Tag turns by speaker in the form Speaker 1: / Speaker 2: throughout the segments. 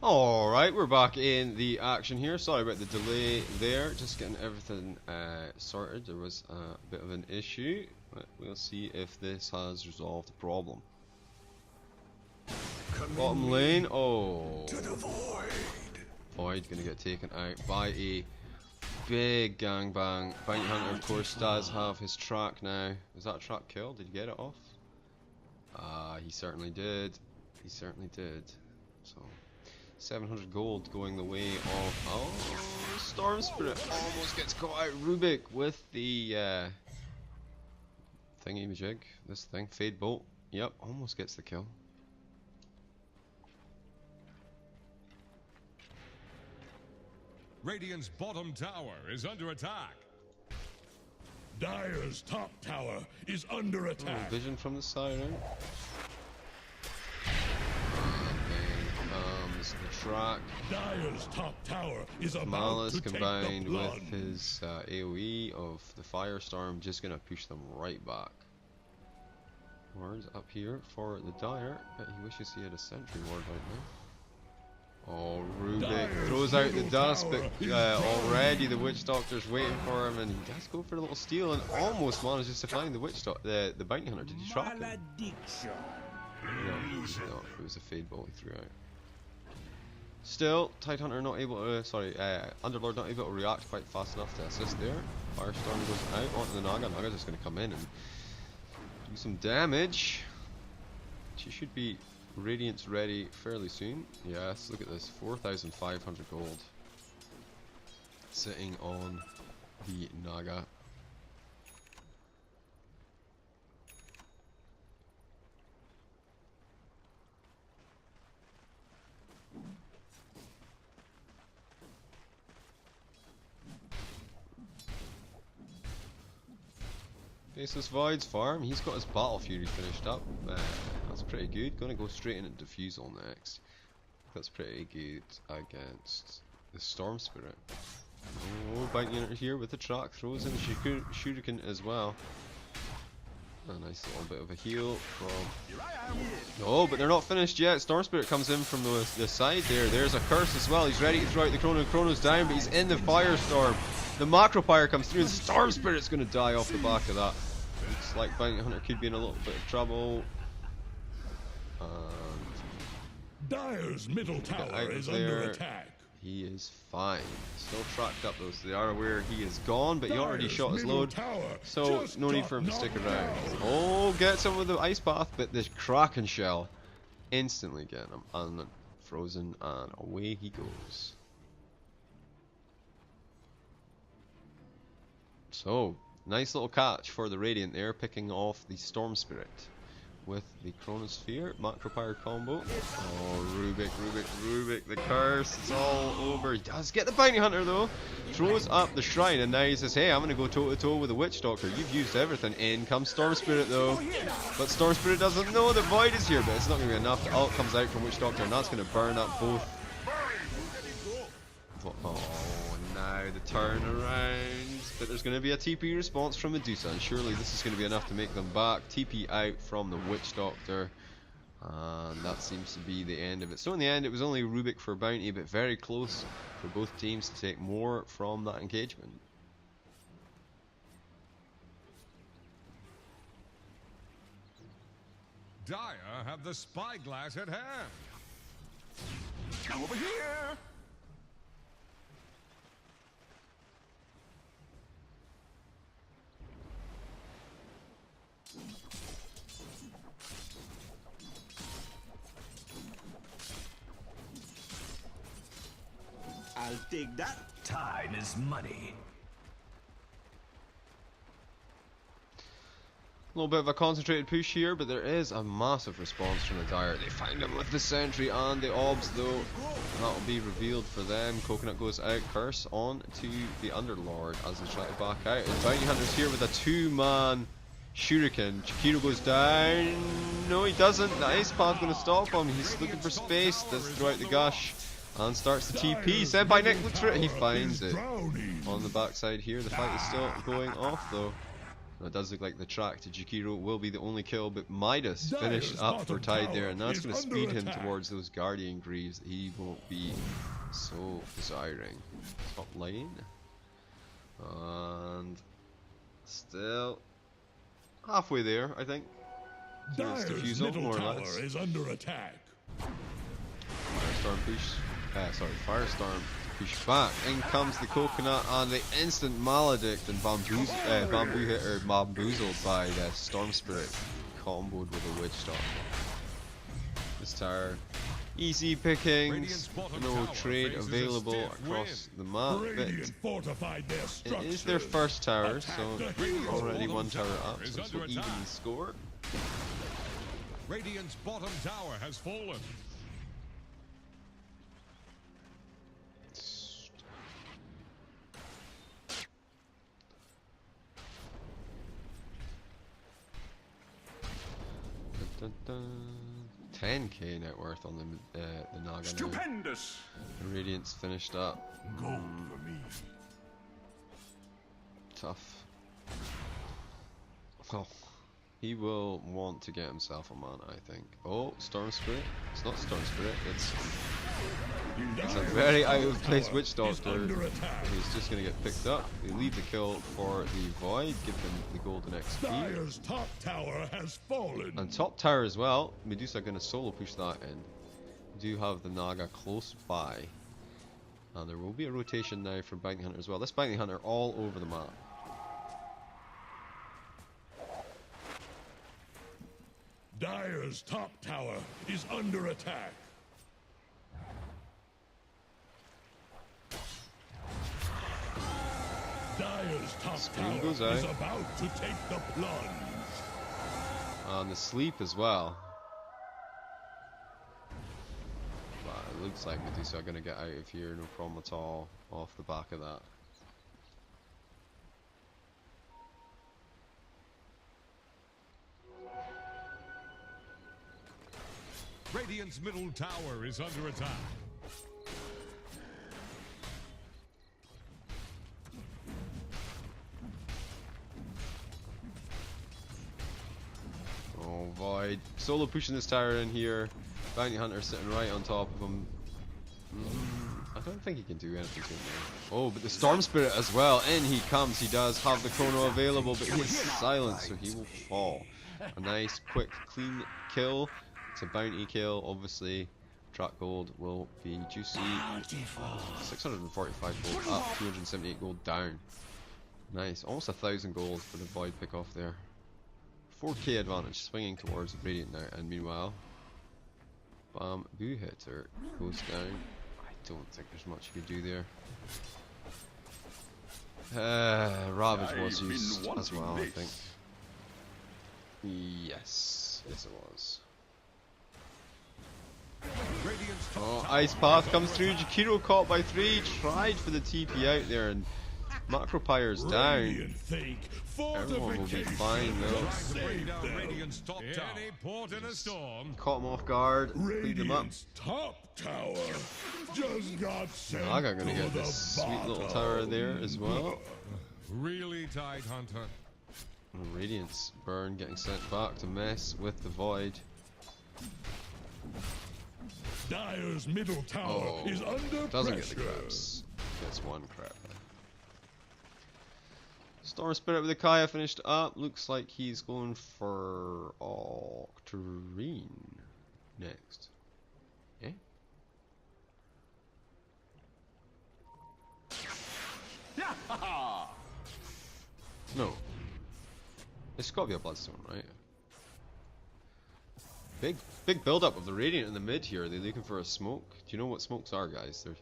Speaker 1: Alright, we're back in the action here. Sorry about the delay there. Just getting everything sorted. There was a bit of an issue, but we'll see if this has resolved the problem. Bottom lane. Oh.
Speaker 2: To the void.
Speaker 1: Void gonna get taken out by a big gangbang. Bounty Hunter, of course, does have his track now. Is that track killed? Did he get it off? He certainly did. He certainly did. So 700 gold going the way of Storm Spirit almost gets caught out. Rubik with the thingy majig. This thing, Fade Bolt. Yep, almost gets the kill.
Speaker 3: Radiant's bottom tower is under attack.
Speaker 2: Dire's top tower is under attack.
Speaker 1: Vision from the siren. The track.
Speaker 2: Dire's top tower is about
Speaker 1: Malice
Speaker 2: to
Speaker 1: combined
Speaker 2: take the
Speaker 1: with
Speaker 2: blood.
Speaker 1: his AoE of the Firestorm, just gonna push them right back. Wards up here for the Dire, but he wishes he had a sentry ward right now. Oh, Rubik
Speaker 2: Dire's
Speaker 1: throws out the
Speaker 2: middle
Speaker 1: dust,
Speaker 2: tower
Speaker 1: but
Speaker 2: is
Speaker 1: already the Witch Doctor's waiting for him, and he does go for a little steal and almost manages to find the the Bounty Hunter. Did he trap him? No, it was a Fade Bolt he threw out. Still, Tidehunter not able to, Underlord not able to react quite fast enough to assist there. Firestorm goes out onto the Naga. Naga's just going to come in and do some damage. She should be Radiance ready fairly soon. Yes, look at this, 4,500 gold sitting on the Naga. Faceless Void's farm, he's got his Battle Fury finished up. That's pretty good. Gonna go straight into Diffusal next. That's pretty good against the Storm Spirit. Oh, Bounty Hunter here with the track, throws in the Shuriken as well. A nice little bit of a heal from... No, but they're not finished yet. Storm Spirit comes in from the side there. There's a curse as well. He's ready to throw out the Chrono. Chrono's down, but he's in the Firestorm. The Macro Pyre comes through, and Storm Spirit's going to die off the back of that. Looks like Bounty Hunter could be in a little bit of trouble.
Speaker 2: Dire's middle tower is under attack.
Speaker 1: He is fine. Still tracked up though, so they are aware he is gone, but he already shot his load, so no need for him to stick around. Oh, gets him with the Ice Path, but this Kraken Shell instantly getting him unfrozen, and away he goes. So, nice little catch for the Radiant there, picking off the Storm Spirit with the Chronosphere, Macropyre combo. Oh, Rubik, the curse, it's all over. He does get the Bounty Hunter though, throws up the shrine, and now he says, hey, I'm going to go toe to toe with the Witch Doctor. You've used everything. In comes Storm Spirit though, but Storm Spirit doesn't know the Void is here, but it's not going to be enough. The ult comes out from Witch Doctor, and that's going to burn up both. Oh, now the turnaround. But there's going to be a TP response from Medusa, and surely this is going to be enough to make them back. TP out from the Witch Doctor, and that seems to be the end of it. So in the end, it was only Rubik for Bounty, but very close for both teams to take more from that engagement.
Speaker 3: Dire have the spyglass at hand.
Speaker 2: Come over here.
Speaker 4: I'll take that.
Speaker 2: Time is money.
Speaker 1: A little bit of a concentrated push here, but there is a massive response from the Dire. They find him with the Sentry and the Obs though. That'll be revealed for them. Coconut goes out, curse on to the Underlord as they try to back out. And Bounty Hunter's here with a 2-man Shuriken. Chikiro goes down. No, he doesn't. The Ice Path's going to stop him. He's looking for space. Does throw out the Gush and starts the TP. Sent by Nick looks for it. He finds it on the backside here. The fight is still going off though. It does look like the track to Jakiro will be the only kill, but Midas
Speaker 2: Dyer's
Speaker 1: finished up for
Speaker 2: bottom
Speaker 1: Tide there,
Speaker 2: tower
Speaker 1: and that's
Speaker 2: is
Speaker 1: going to
Speaker 2: under
Speaker 1: speed him
Speaker 2: attack.
Speaker 1: towards those Guardian Greaves that he won't be so desiring. Top lane. And still halfway there, I think.
Speaker 2: Dyer's
Speaker 1: Defusal,
Speaker 2: middle
Speaker 1: more or
Speaker 2: tower
Speaker 1: less.
Speaker 2: is under attack.
Speaker 1: Firestorm push. Firestorm push back. In comes the coconut and the instant maledict and bamboozled by the Storm Spirit, comboed with a Witch Doctor. This tower, easy pickings, no trade available across the map,
Speaker 2: Radiant fortified their
Speaker 1: but it
Speaker 2: structures.
Speaker 1: is their first tower, so
Speaker 2: Attack the hero.
Speaker 1: already one tower up,
Speaker 3: is
Speaker 1: so it's
Speaker 3: under
Speaker 1: an even
Speaker 3: attack.
Speaker 1: score.
Speaker 3: Radiant's bottom tower has fallen.
Speaker 1: Dun, dun, dun. 10k net worth on the Naga now.
Speaker 4: Stupendous!
Speaker 1: Radiant's finished up.
Speaker 2: Gold for me.
Speaker 1: Tough. Well, he will want to get himself a mana, I think. Oh, Storm Spirit. It's not Storm Spirit, it's a very out of place Witch Doctor
Speaker 2: under attack.
Speaker 1: who's just going to get picked up. They leave the kill for the Void, give them the golden XP.
Speaker 2: Dyer's top tower has fallen.
Speaker 1: And top tower as well. Medusa going to solo push that in. We do have the Naga close by. And there will be a rotation now for Bounty Hunter as well. This Bounty Hunter all over the map.
Speaker 2: Dyer's top tower is under attack. Dyer's top
Speaker 1: Screen
Speaker 2: tower
Speaker 1: goes
Speaker 2: is
Speaker 1: out.
Speaker 2: about to take the plunge.
Speaker 1: And the sleep as well. But it looks like Medusa are going to get out of here, no problem at all, off the back of that.
Speaker 3: Radiant's middle tower is under attack.
Speaker 1: Oh, Void. Solo pushing this tower in here. Bounty Hunter sitting right on top of him. I don't think he can do anything to him there. Oh, but the Storm Spirit as well. In he comes. He does have the chrono available, but he is silenced, so he will fall. A nice, quick, clean kill. It's a bounty kill, obviously. Track gold will be juicy. 645 gold up, 278 gold down. Nice, almost 1,000 gold for the Void pick off there. 4k advantage, swinging towards the Radiant now, and meanwhile, Bamboo Hitter goes down. I don't think there's much you could do there. Ravage was used as well, I think. Yes, it was.
Speaker 3: Radiant's top
Speaker 1: Oh,
Speaker 3: tower
Speaker 1: Ice Path comes through. Jakiro caught by 3, tried for the TP out there, and Macropyre's down.
Speaker 2: Radiant think
Speaker 1: Everyone will be
Speaker 2: fortification
Speaker 1: fine though.
Speaker 2: will
Speaker 3: trying to
Speaker 2: save
Speaker 3: bring down
Speaker 2: them.
Speaker 3: Radiant's top tower. Any port in a storm.
Speaker 1: Caught him off guard, cleaned him up.
Speaker 2: Radiant's top tower just got sent
Speaker 1: Naga gonna
Speaker 2: to
Speaker 1: get
Speaker 2: the
Speaker 1: this sweet little
Speaker 2: bottom.
Speaker 1: tower there as well.
Speaker 3: Really tight, Hunter.
Speaker 1: And Radiant's burn getting sent back to mess with the Void.
Speaker 2: Dyer's middle tower
Speaker 1: Oh,
Speaker 2: is under
Speaker 1: doesn't
Speaker 2: pressure.
Speaker 1: get the crabs. Gets one crab. Storm Spirit with the Kaya finished up. Looks like he's going for Octarine next. Eh? No. It's got to be a Bloodstone, right? Big build up of the Radiant in the mid here. Are they looking for a smoke? Do you know what smokes are, guys? They're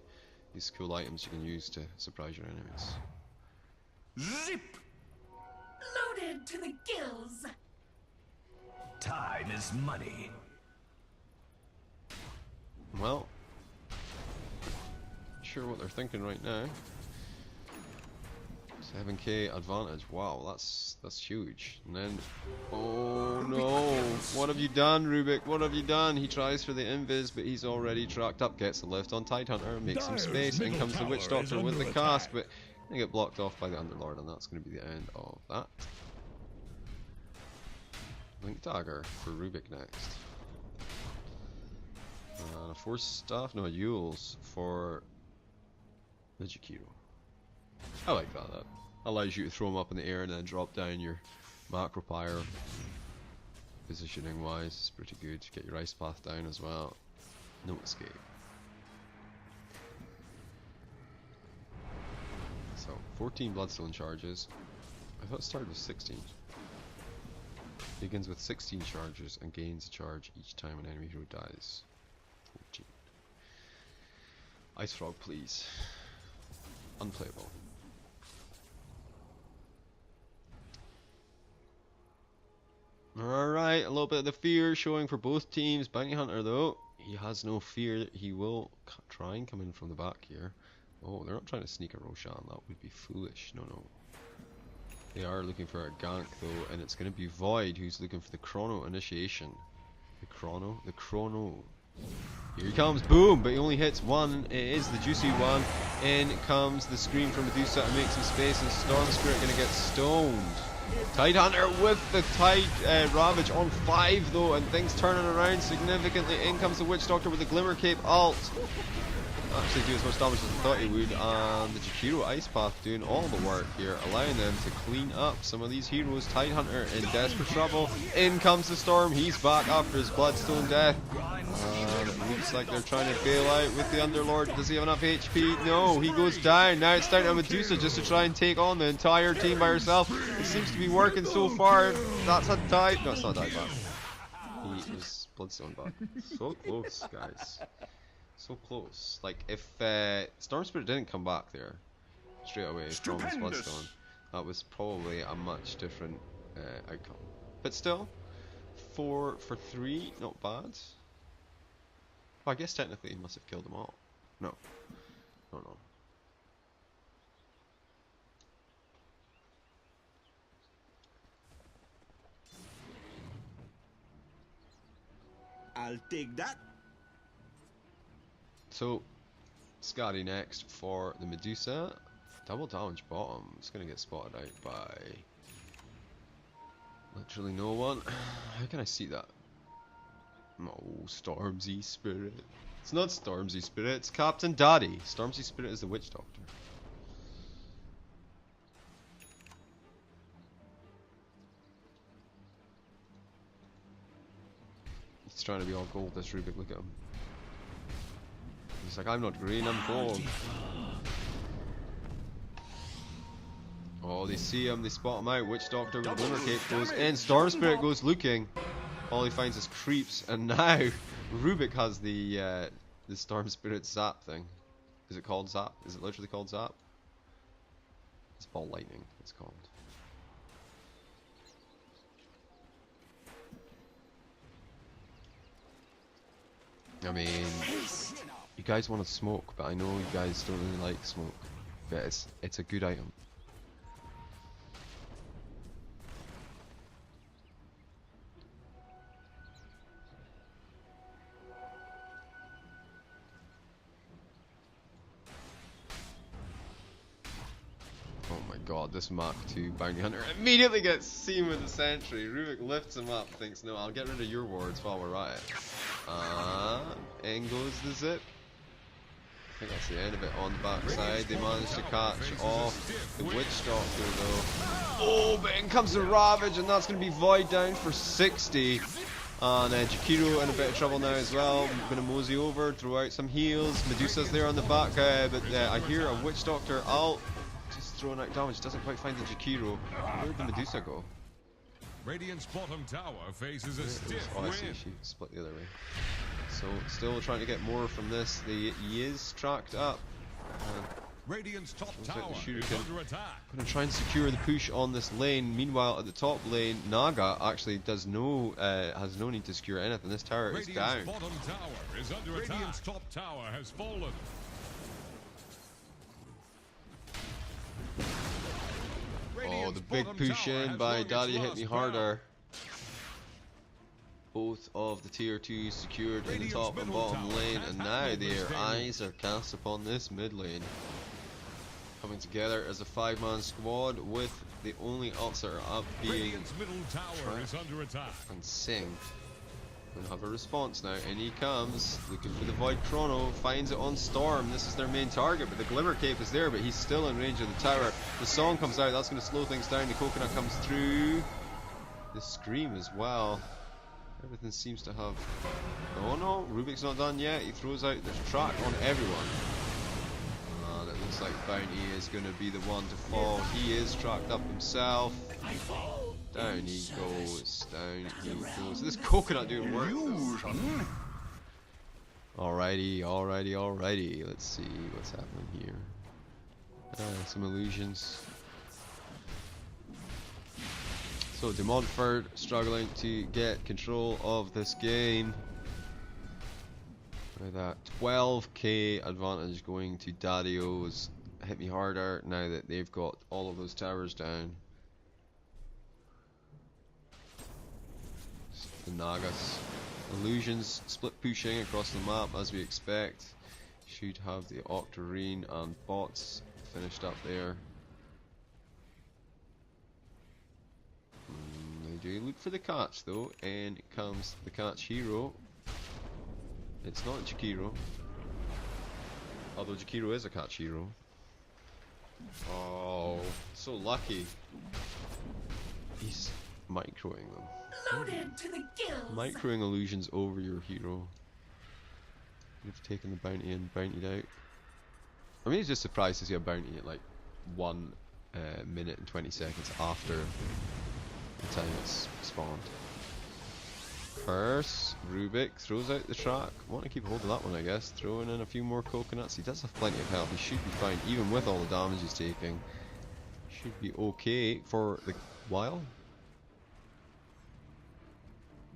Speaker 1: these cool items you can use to surprise your enemies.
Speaker 4: Zip!
Speaker 5: Loaded to the gills.
Speaker 4: Time is money.
Speaker 1: Well, not sure what they're thinking right now. 7k advantage. Wow, that's huge. And then, oh no! What have you done, Rubik? What have you done? He tries for the invis, but he's already tracked up. Gets the lift on Tidehunter, makes some
Speaker 2: Dyer's
Speaker 1: space. In
Speaker 2: middle
Speaker 1: comes the
Speaker 2: tower
Speaker 1: Witch
Speaker 2: is
Speaker 1: Doctor with
Speaker 2: under
Speaker 1: the cast,
Speaker 2: attack.
Speaker 1: but they get blocked off by the Underlord, and that's going to be the end of that. Link Dagger for Rubik next. And a Force Staff, no, Yules for the Jakiro. I like that. That allows you to throw them up in the air and then drop down your macro pyre. Positioning wise, it's pretty good. Get your ice path down as well. No escape. So 14 Bloodstone charges. I thought it started with 16. Begins with 16 charges and gains a charge each time an enemy hero dies. 14. Ice Frog, please. Unplayable. Alright, a little bit of the fear showing for both teams. Bounty Hunter, though, he has no fear. He will try and come in from the back here. Oh, they're not trying to sneak a Roshan. That would be foolish. No, no. They are looking for a gank, though, and it's going to be Void who's looking for the Chrono initiation. The Chrono. Here he comes, boom! But he only hits one. It is the juicy one. In comes the scream from Medusa and makes some space, and Storm Spirit going to get stoned. Tidehunter with the Tide Ravage on 5 though, and things turning around significantly. In comes the Witch Doctor with the Glimmer Cape ult. Actually do as much damage as I thought he would, and the Jakiro Ice Path doing all the work here, allowing them to clean up some of these heroes. Tidehunter in desperate trouble. In comes the Storm, he's back after his Bloodstone death. And it looks like they're trying to bail out with the Underlord. Does he have enough HP? No, he goes down. Now it's down to Medusa just to try and take on the entire team by herself. It seems to be working so far. That's a die. No, it's not a die back. He is Bloodstone back. So close, guys. So close. Like, if Storm Spirit didn't come back there straight away from his Bloodstone, that was probably a much different outcome. But still, 4 for 3, not bad. Well, I guess technically he must have killed them all. No. No, no.
Speaker 6: I'll take that.
Speaker 1: So, Skadi next for the Medusa. Double damage bottom. It's going to get spotted out by literally no one. How can I see that? Oh, Stormzy Spirit. It's not Stormzy Spirit, it's Captain Daddy. Stormzy Spirit is the Witch Doctor. He's trying to be all gold, this Rubik, look at him. He's like, I'm not green, I'm gold. Oh, they see him, they spot him out. Witch Doctor with Glimmer Cape goes in. Storm Spirit goes looking. All he finds is creeps, and now Rubik has the Storm Spirit Zap thing. Is it called Zap? Is it literally called Zap? It's Ball Lightning, it's called. I mean, you guys want to smoke, but I know you guys don't really like smoke. But it's a good item. Oh my god, this Mach 2 Bounty Hunter immediately gets seen with the sentry. Rubik lifts him up, thinks, no, I'll get rid of your wards while we're at it. In goes the zip. I think that's the end of it on the backside. They managed to catch off the Witch Doctor though. Oh, but in comes the Ravage, and that's going to be Void down for 60. And Jakiro in a bit of trouble now as well. I'm going to mosey over, throw out some heals. Medusa's there on the back, but I hear a Witch Doctor ult. Just throwing out damage, doesn't quite find the Jakiro. Where did the Medusa go?
Speaker 3: Radiant's bottom tower faces a stiff
Speaker 1: Oh, I see,
Speaker 3: wind.
Speaker 1: she split the other way. So, still trying to get more from this. He is tracked up.
Speaker 3: Radiant's top
Speaker 1: Looks like
Speaker 3: tower
Speaker 1: the shooter
Speaker 3: is
Speaker 1: can-
Speaker 3: under attack.
Speaker 1: Going to try and secure the push on this lane. Meanwhile, at the top lane, Naga actually has no need to secure anything. This tower is
Speaker 3: Radiant's
Speaker 1: down.
Speaker 3: bottom tower is under attack. Radiant's top tower has fallen.
Speaker 1: Oh, the big push in by Daddy Hit Me Harder. Both of the tier 2s secured in the top and bottom lane, and now their eyes are cast upon this mid lane. coming together as a 5-man squad with the only ults that are up being
Speaker 3: Radiant's middle tower is under attack.
Speaker 1: and Sing. Gonna have a response now, and he comes looking for the Void Chrono, finds it on Storm. This is their main target, but the Glimmer Cape is there, but he's still in range of the tower. The song comes out, that's gonna slow things down. The coconut comes through. The scream as well. Everything seems to have. Oh no, Rubik's not done yet. He throws out the track on everyone. And it looks like Bounty is gonna be the one to fall. He is tracked up himself. Down he goes, down he goes. This coconut doing work. Alrighty, alrighty, alrighty. Let's see what's happening here. Some illusions. So de Montford struggling to get control of this game. With that 12k advantage going to Daddy-O's. Hit me harder now that they've got all of those towers down. The Nagas. Illusions split pushing across the map as we expect. Should have the Octarine and bots finished up there. They do look for the catch though, and it comes the catch hero. It's not Jakiro. Although Jakiro is a catch hero. Oh, so lucky. He's microing them.
Speaker 5: Loaded to the gills.
Speaker 1: Microing illusions over your hero. You've taken the bounty and bountied out. I mean, he's just surprised to see a bounty at like 1 minute and 20 seconds after the time it's spawned. Curse, Rubik throws out the track. Want to keep hold of that one, I guess. Throwing in a few more coconuts. He does have plenty of health. He should be fine, even with all the damage he's taking. Should be okay for the while.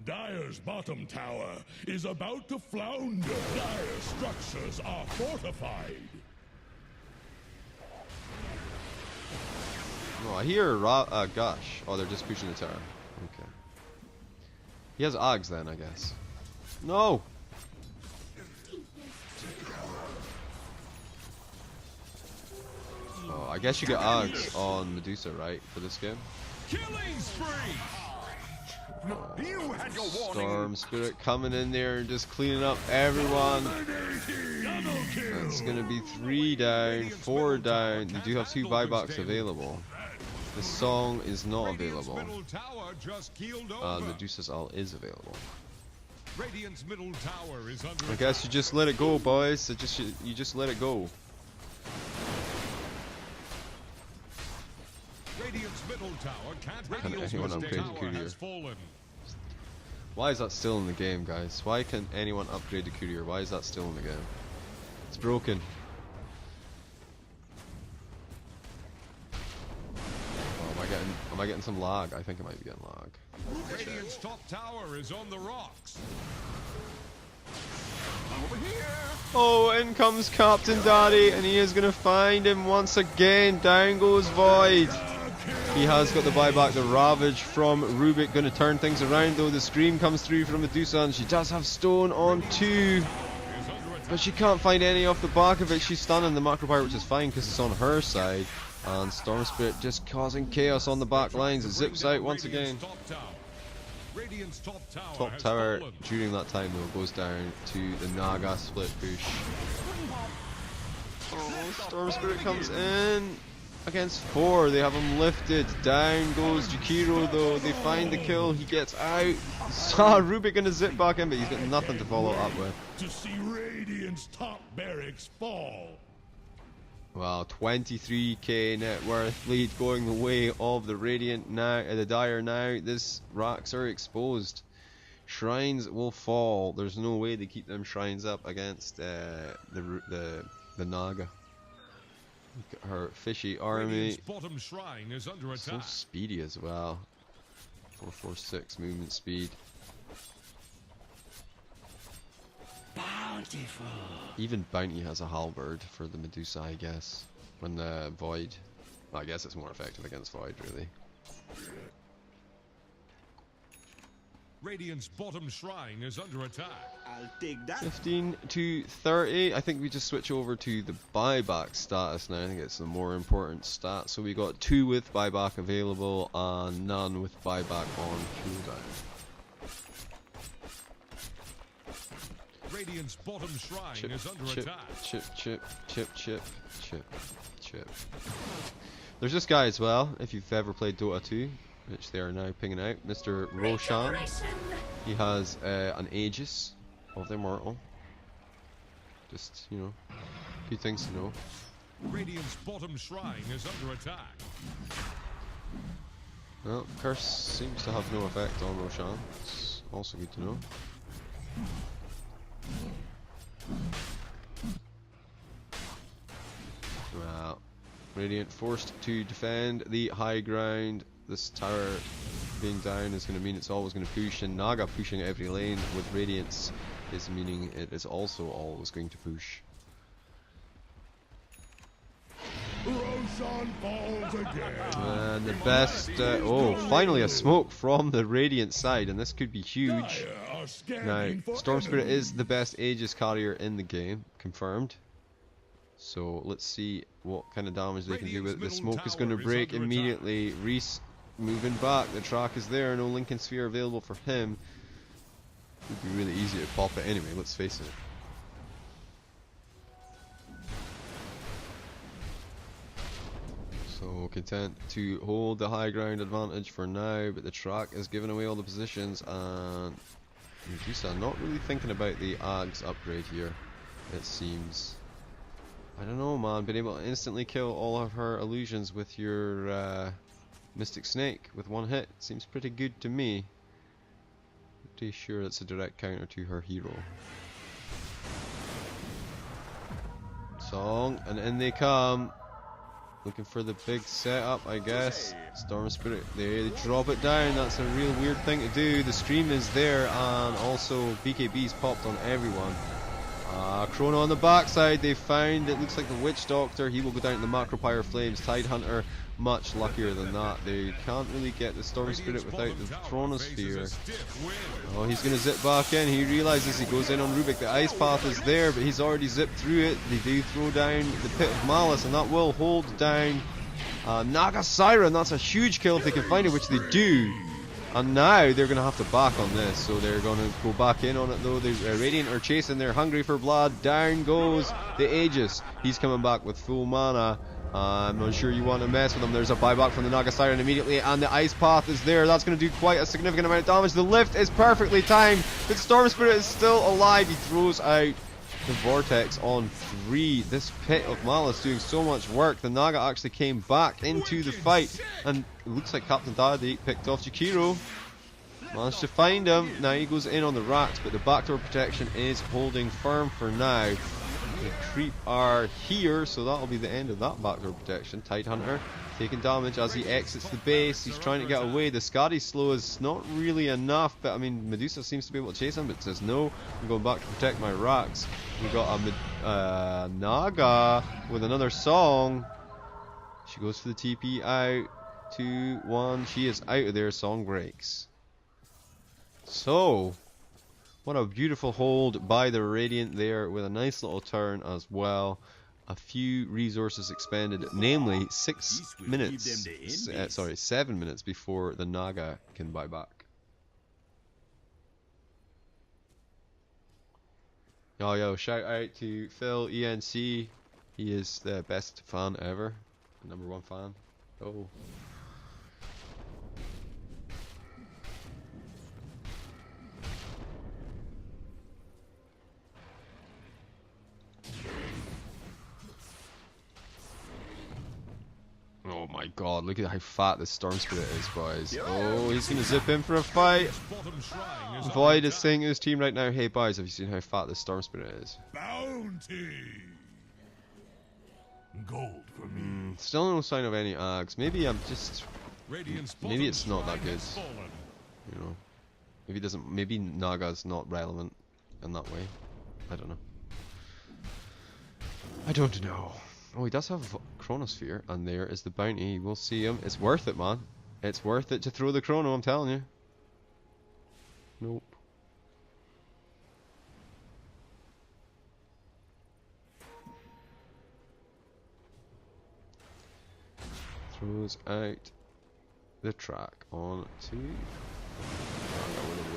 Speaker 2: Dire's bottom tower is about to flounder. Dire's structures are fortified.
Speaker 1: No, I hear Gush. Oh, they're just pushing the tower. Okay. He has Ags then, I guess. No! Oh, I guess you get Ags on Medusa, right, for this game?
Speaker 3: Killing spree!
Speaker 4: You had your warning.
Speaker 1: Storm Spirit coming in there and just cleaning up everyone. It's gonna be 3 down, 4 down. They do have 2 buybacks available. The song is not available.
Speaker 3: Middle tower just keeled over.
Speaker 1: And Medusa's ult is available.
Speaker 3: Radiant's middle tower is under
Speaker 1: I guess you just let it go, boys. You just let it go.
Speaker 3: Radiant's middle tower can't
Speaker 1: Can
Speaker 3: Radiant's
Speaker 1: anyone
Speaker 3: middle
Speaker 1: upgrade
Speaker 3: tower
Speaker 1: Courier?
Speaker 3: has fallen.
Speaker 1: Why is that still in the game, guys? Why can anyone upgrade the courier? Why is that still in the game? It's broken. Oh, am I getting some lag? I think I might be getting lag.
Speaker 3: Radiant's top tower is on the rocks.
Speaker 4: Over here.
Speaker 1: Oh, in comes Captain Daddy, and he is going to find him once again. Down goes Void. He has got the buyback, the Ravage from Rubik. Going to turn things around though. The Scream comes through from Medusa, and she does have Stone on 2. But she can't find any off the back of it. She's stunning the Macro Power, which is fine because it's on her side. And Storm Spirit just causing chaos on the back lines. It zips out once again.
Speaker 3: Radiant's top
Speaker 1: Top tower during that time though goes down to the Naga split push. Oh, Storm Spirit comes in against 4. They have him lifted. Down goes Jakiro though. They find the kill. He gets out. Rubik gonna zip back in, but he's got nothing to follow up with.
Speaker 2: To see Radiant's top barracks fall.
Speaker 1: Well, 23k net worth lead going the way of the Radiant now, the Dire now. This racks are exposed. Shrines will fall. There's no way to keep them shrines up against the Naga. Look at her fishy army.
Speaker 3: Bottom shrine is under
Speaker 1: So
Speaker 3: attack.
Speaker 1: speedy as well. 446 movement speed.
Speaker 4: Bountiful.
Speaker 1: Even Bounty has a halberd for the Medusa, I guess. When the Void... Well, I guess it's more effective against Void, really.
Speaker 3: Radiant's bottom shrine is under attack.
Speaker 4: I'll take that.
Speaker 1: 15 to 30. I think we just switch over to the buyback status now. I think it's the more important stat. So we got 2 with buyback available and none with buyback on cooldown.
Speaker 3: Radiant's bottom shrine is under
Speaker 1: chip,
Speaker 3: attack.
Speaker 1: chip. There's this guy as well, if you've ever played Dota 2, which they are now pinging out, Mr. Roshan. He has an Aegis of the Immortal. Just, you know, a few things to know.
Speaker 3: Radiant's bottom shrine is under attack.
Speaker 1: Well, Curse seems to have no effect on Roshan. It's also good to know. Well, Radiant forced to defend the high ground. This tower being down is going to mean it's always going to push, and Naga pushing every lane with Radiance is meaning it is also always going to push.
Speaker 2: Roshan falls again.
Speaker 1: And the best, oh, finally a smoke from the Radiant side, and this could be huge. Now, Storm Spirit is the best Aegis carrier in the game, confirmed. So let's see what kind of damage they can do with it. The smoke is going to break immediately. Reese moving back, the track is there, no Lincoln Sphere available for him. It would be really easy to pop it anyway, let's face it. So content to hold the high ground advantage for now, but the track is giving away all the positions, and Medusa not really thinking about the Ags upgrade here, it seems. I don't know, man, being able to instantly kill all of her illusions with your Mystic Snake with one hit seems pretty good to me. Pretty sure it's a direct counter to her hero. Song, and in they come. Looking for the big setup, I guess. Storm Spirit, they drop it down. That's a real weird thing to do. The stream is there, and also BKB's popped on everyone. Chrono on the backside, they found, it looks like the Witch Doctor. He will go down to the Macropyre Flames. Tidehunter, much luckier than that. They can't really get the Storm Spirit without the Chronosphere. Oh, he's going to zip back in. He realizes he goes in on Rubik. The Ice Path is there, but he's already zipped through it. They do throw down the Pit of Malice, and that will hold down Naga Siren. That's a huge kill if they can find it, which they do. And now they're going to have to back on this, so they're going to go back in on it though. The Radiant are chasing, they're hungry for blood. Down goes the Aegis. He's coming back with full mana. I'm not sure you want to mess with him. There's a buyback from the Naga Siren immediately, and the Ice Path is there. That's going to do quite a significant amount of damage. The lift is perfectly timed, but Storm Spirit is still alive. He throws out the Vortex on 3. This Pit of Malice doing so much work. The Naga actually came back into the fight, and it looks like Captain Daddy picked off Jakiro. Managed to find him. Now he goes in on the racks, but the backdoor protection is holding firm for now. The creep are here, so that'll be the end of that backdoor protection. Tidehunter taking damage as he exits the base. He's trying to get away. The Skadi slow is not really enough, but I mean, Medusa seems to be able to chase him, but says no, I'm going back to protect my racks. We got a Naga with another song. She goes for the TP out. 2, 1. She is out of there. Song breaks. So, what a beautiful hold by the Radiant there with a nice little turn as well. A few resources expended, namely 6 minutes, 7 minutes before the Naga can buy back. Yo, shout out to Phil ENC. He is the best fan ever, the #1 fan. Oh. Oh my god, look at how fat this Storm Spirit is, boys. Oh, he's gonna zip in for a fight. Void is saying to his team right now, hey boys, have you seen how fat this Storm Spirit is?
Speaker 2: Bounty. Gold for me.
Speaker 1: Still no sign of any Ags. Maybe I'm just... Maybe it's not that good. You know. Maybe it doesn't... Maybe Naga's not relevant in that way. I don't know. I don't know. Oh, he does have Chronosphere, and there is the bounty. We'll see him. It's worth it, man. It's worth it to throw the Chrono, I'm telling you. Nope. Throws out the track on to.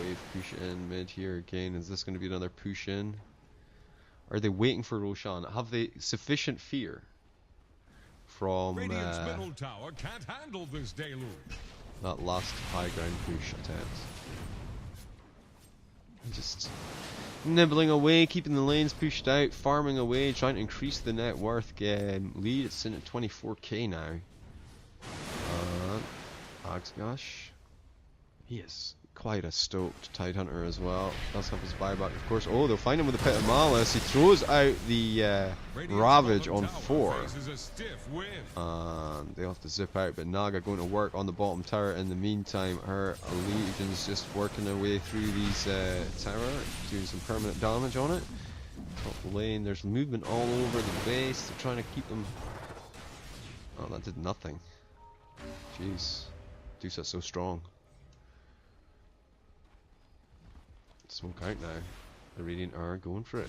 Speaker 1: Wave push in mid here again. Is this going to be another push in? Are they waiting for Roshan? Have they sufficient fear from
Speaker 3: Radiant's middle tower can't handle this deluge.
Speaker 1: that last high ground push attempt? Just nibbling away, keeping the lanes pushed out, farming away, trying to increase the net worth lead. It's in at 24k now. Agsgash, he is quite a stoked Tidehunter as well. Does have his buyback, of course. Oh, they'll find him with a Pit of Malice. He throws out the Ravage on 4. And they'll have to zip out, but Naga going to work on the bottom tower in the meantime. Her Legion's just working their way through these tower, doing some permanent damage on it. Top lane, there's movement all over the base. They're trying to keep them. Oh, that did nothing. Jeez. Deuce so strong. Smoke out now. The Radiant are going for it.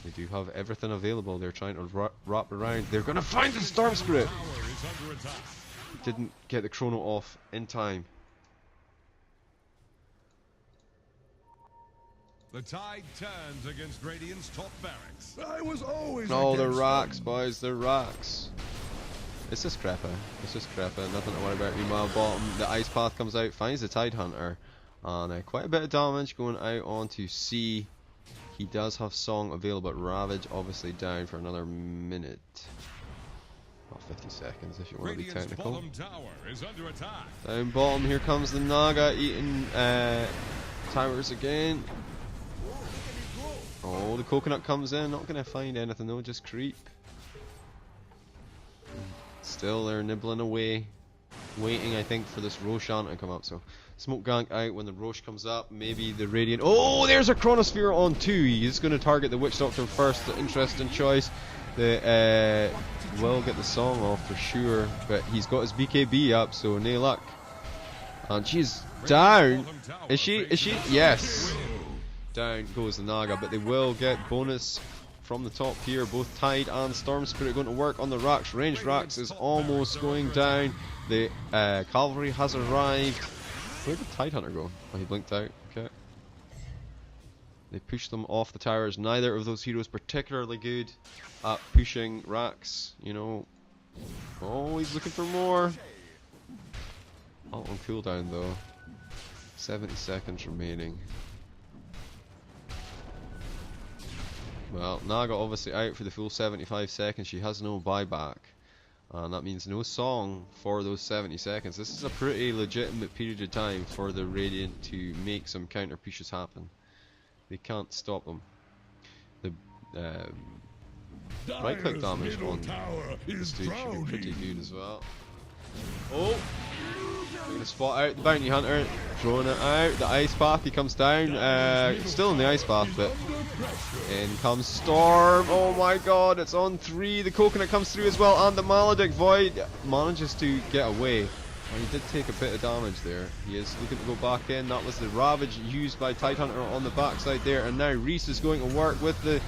Speaker 1: They do have everything available. They're trying to wrap around. They're going to find the Storm Spirit! Didn't get the chrono off in time.
Speaker 3: The tide turns against Radiant's top barracks.
Speaker 2: I was always
Speaker 1: Oh, the
Speaker 2: against
Speaker 1: racks,
Speaker 2: them.
Speaker 1: boys, the racks. It's just Creppa. It's just Creppa. Nothing to worry about. Meanwhile, bottom, the Ice Path comes out, finds the Tidehunter. And quite a bit of damage going out onto C. He does have Song available, but Ravage obviously down for another minute. Well, 50 seconds if you want to be technical.
Speaker 3: Bottom tower is under attack.
Speaker 1: Down bottom, here comes the Naga eating towers again. Oh, the coconut comes in. Not going to find anything though, just creep. Still, they're nibbling away. Waiting, I think, for this Roshan to come up. So, smoke gank out when the Rosh comes up. Maybe the Radiant. Oh, there's a Chronosphere on 2. He's going to target the Witch Doctor first. The interesting choice. The will get the song off for sure, but he's got his BKB up, so no luck. And she's down. Is she? Is she? Yes. Down goes the Naga, but they will get bonus from the top here. Both Tide and Storm Spirit going to work on the racks. Ranged racks is almost going down. The cavalry has arrived. Where did Tidehunter go? Oh, he blinked out. Okay. They push them off the towers. Neither of those heroes particularly good at pushing racks. You know. Oh, he's looking for more. Not on cooldown though. 70 seconds remaining. Well, Naga obviously out for the full 75 seconds. She has no buyback. And that means no song for those 70 seconds. This is a pretty legitimate period of time for the Radiant to make some counter pushes happen. They can't stop them. The right click damage on the stage should be pretty good as well. Oh! They're going to spot out the Bounty Hunter, throwing it out. The Ice Path, he comes down. Still in the Ice Path, but in comes Storm. Oh my god, it's on 3. The Coconut comes through as well, and the Maledict Void manages to get away. Well, he did take a bit of damage there. He is looking to go back in. That was the Ravage used by Tidehunter on the backside there, and now Reese is going to work with the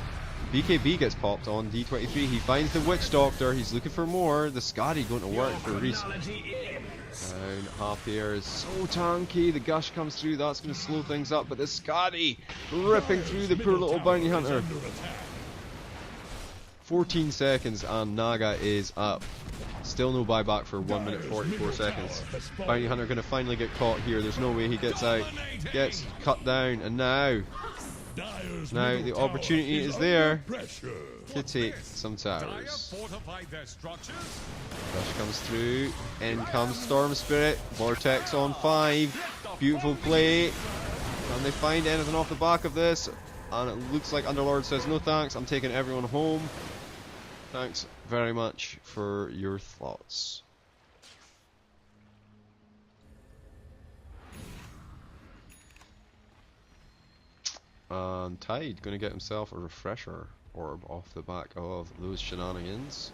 Speaker 1: BKB gets popped on D23. He finds the Witch Doctor. He's looking for more. The Skadi going to work for Reese. Down half here is so tanky. The Gush comes through. That's going to slow things up. But the Skadi ripping through the poor little Bounty Hunter. 14 seconds and Naga is up. Still no buyback for 1 minute 44 seconds. Bounty Hunter going to finally get caught here. There's no way he gets out. Gets cut down. And now the opportunity is there to take some towers. Rush comes through. In comes Storm Spirit. Vortex on 5. Beautiful play. Can they find anything off the back of this? And it looks like Underlord says no thanks. I'm taking everyone home. Thanks very much for your thoughts. And Tide going to get himself a refresher orb off the back of those shenanigans.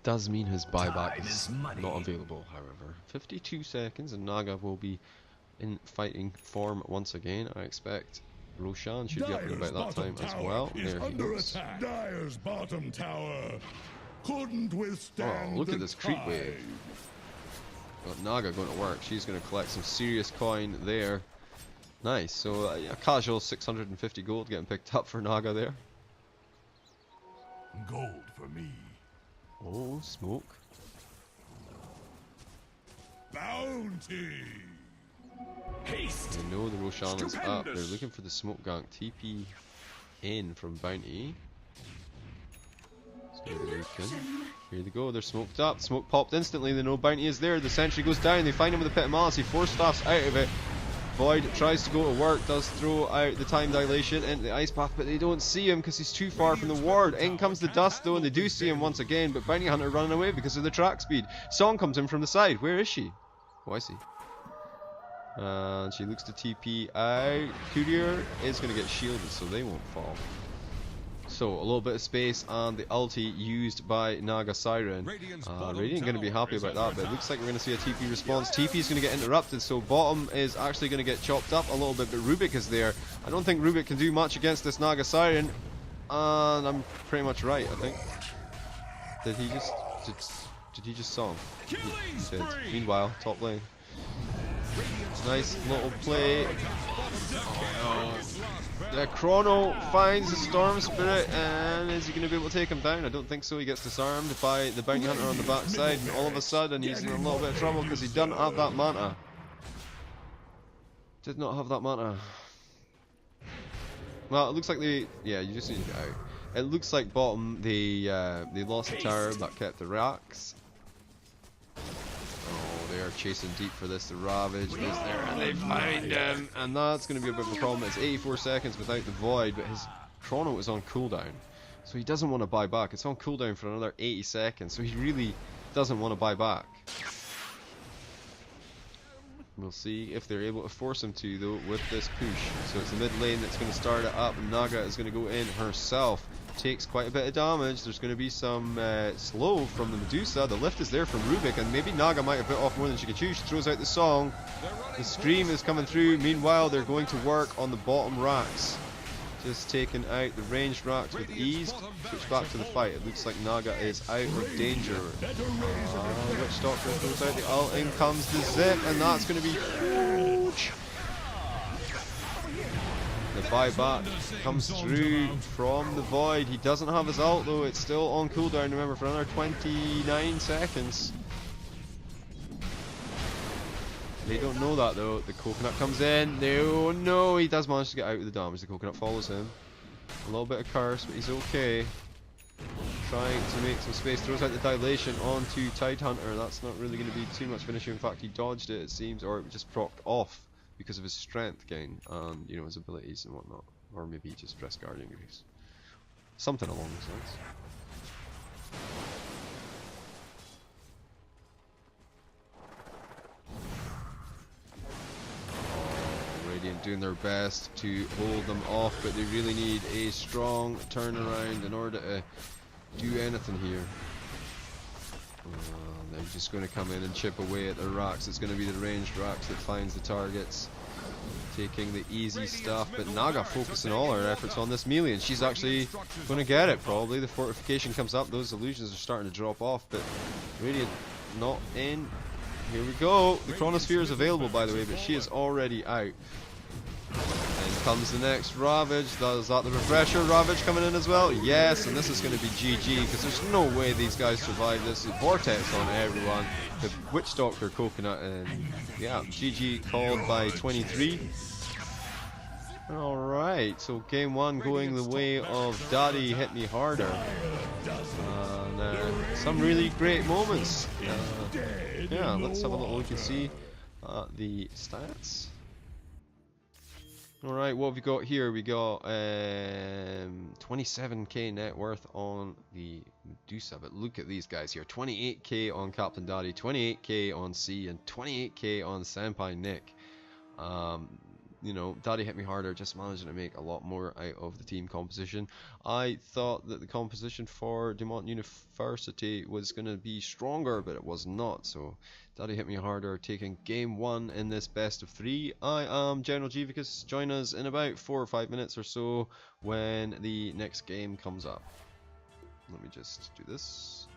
Speaker 1: does mean his buyback
Speaker 4: Time
Speaker 1: is
Speaker 4: is money.
Speaker 1: not available, however. 52 seconds and Naga will be in fighting form once again. I expect Roshan should be up in
Speaker 2: Dire's
Speaker 1: about that
Speaker 2: bottom
Speaker 1: time as
Speaker 2: tower
Speaker 1: well.
Speaker 2: is
Speaker 1: There he
Speaker 2: under
Speaker 1: goes.
Speaker 2: attack. Dire's bottom tower couldn't withstand
Speaker 1: Oh, look
Speaker 2: the
Speaker 1: at this creep wave.
Speaker 2: tide.
Speaker 1: Got Naga going to work. She's going to collect some serious coin there. Nice. So a casual 650 gold getting picked up for Naga there.
Speaker 2: Gold for me.
Speaker 1: Oh, smoke.
Speaker 2: Bounty.
Speaker 4: Haste.
Speaker 1: They know the Roshan is up. They're
Speaker 4: Stupendous.
Speaker 1: looking for the smoke gank. TP in from Bounty. Let's go to the Lucan. Here they go. They're smoked up. Smoke popped instantly. They know Bounty is there. The sentry goes down. They find him with a pit of malice. He force staffs out of it. Void tries to go to work, does throw out the time dilation into the ice path, but they don't see him because he's too far from the ward. In comes the dust though, and they do see him once again, but Bounty Hunter running away because of the track speed. Song comes in from the side. Where is she? Oh, I see. And she looks to TP out. Courier is going to get shielded, so they won't fall. So, a little bit of space and the ulti used by Naga Siren. Radiant going to be happy about that, but it looks like we're going to see a TP response. TP is going to get interrupted, so bottom is actually going to get chopped up a little bit, but Rubik is there. I don't think Rubik can do much against this Naga Siren, and I'm pretty much right, I think. Did he just song? He did. Meanwhile, top lane. Nice little play. Chrono finds the Storm Spirit, and is he going to be able to take him down? I don't think so. He gets disarmed by the Bounty Hunter on the backside, and all of a sudden he's in a little bit of trouble because he doesn't have that mana. Did not have that mana. Well, it looks like yeah, you just need to get out. It looks like bottom, they lost the tower but kept the racks. They are chasing deep for this. The Ravage is there, and they find him, and that's going to be a bit of a problem. It's 84 seconds without the Void, but his Chrono is on cooldown, so he doesn't want to buy back. It's on cooldown for another 80 seconds, so he really doesn't want to buy back. We'll see if they're able to force him to, though, with this push. So it's the mid lane that's going to start it up, and Naga is going to go in herself. Takes quite a bit of damage. There's going to be some slow from the Medusa. The lift is there from Rubik, and maybe Naga might have bit off more than she could chew. She throws out the song. The stream is coming through. Meanwhile, they're going to work on the bottom racks. Just taking out the ranged racks with ease. Switch back to the fight. It looks like Naga is out of danger. Witch Doctor throws out the ult. In comes the zip, and that's going to be huge. The buyback comes through from the Void. He doesn't have his ult though. It's still on cooldown, remember, for another 29 seconds. They don't know that though. The coconut comes in. No, no, he does manage to get out with the damage. The coconut follows him. A little bit of curse, but he's okay. Trying to make some space. Throws out the dilation onto Tidehunter. That's not really going to be too much finishing. In fact, he dodged it, it seems, or it just procced off because of his strength gain and, you know, his abilities and whatnot. Or maybe he just pressed Guardian Greaves. Something along those lines. Radiant doing their best to hold them off, but they really need a strong turnaround in order to do anything here. They're just going to come in and chip away at the racks. It's going to be the ranged racks that finds the targets, taking the easy stuff. But Naga focusing all her efforts on this melee, and she's actually going to get it probably. The fortification comes up, those illusions are starting to drop off, but Radiant not in. Here we go. The Chronosphere is available, by the way, but she is already out. And comes the next Ravage. Is that the refresher? Ravage coming in as well? Yes, and this is going to be GG, because there's no way these guys survive this. Vortex on everyone. The Witch Doctor, Coconut, and yeah, GG called by 23. Alright, so game one going the way of Daddy Hit Me Harder. And some really great moments. Yeah, let's have a little look and see the stats. Alright, what have we got here? We got 27k net worth on the Medusa, but look at these guys here. 28k on Captain Daddy, 28k on C, and 28k on Senpai Nick. you know, Daddy Hit Me Harder just managing to make a lot more out of the team composition. I thought that the composition for Dumont University was going to be stronger, but it was not. So Daddy Hit Me Harder taking game 1 in this best of 3. I am General Jevicus. Join us in about 4 or 5 minutes or so when the next game comes up. Let me just do this.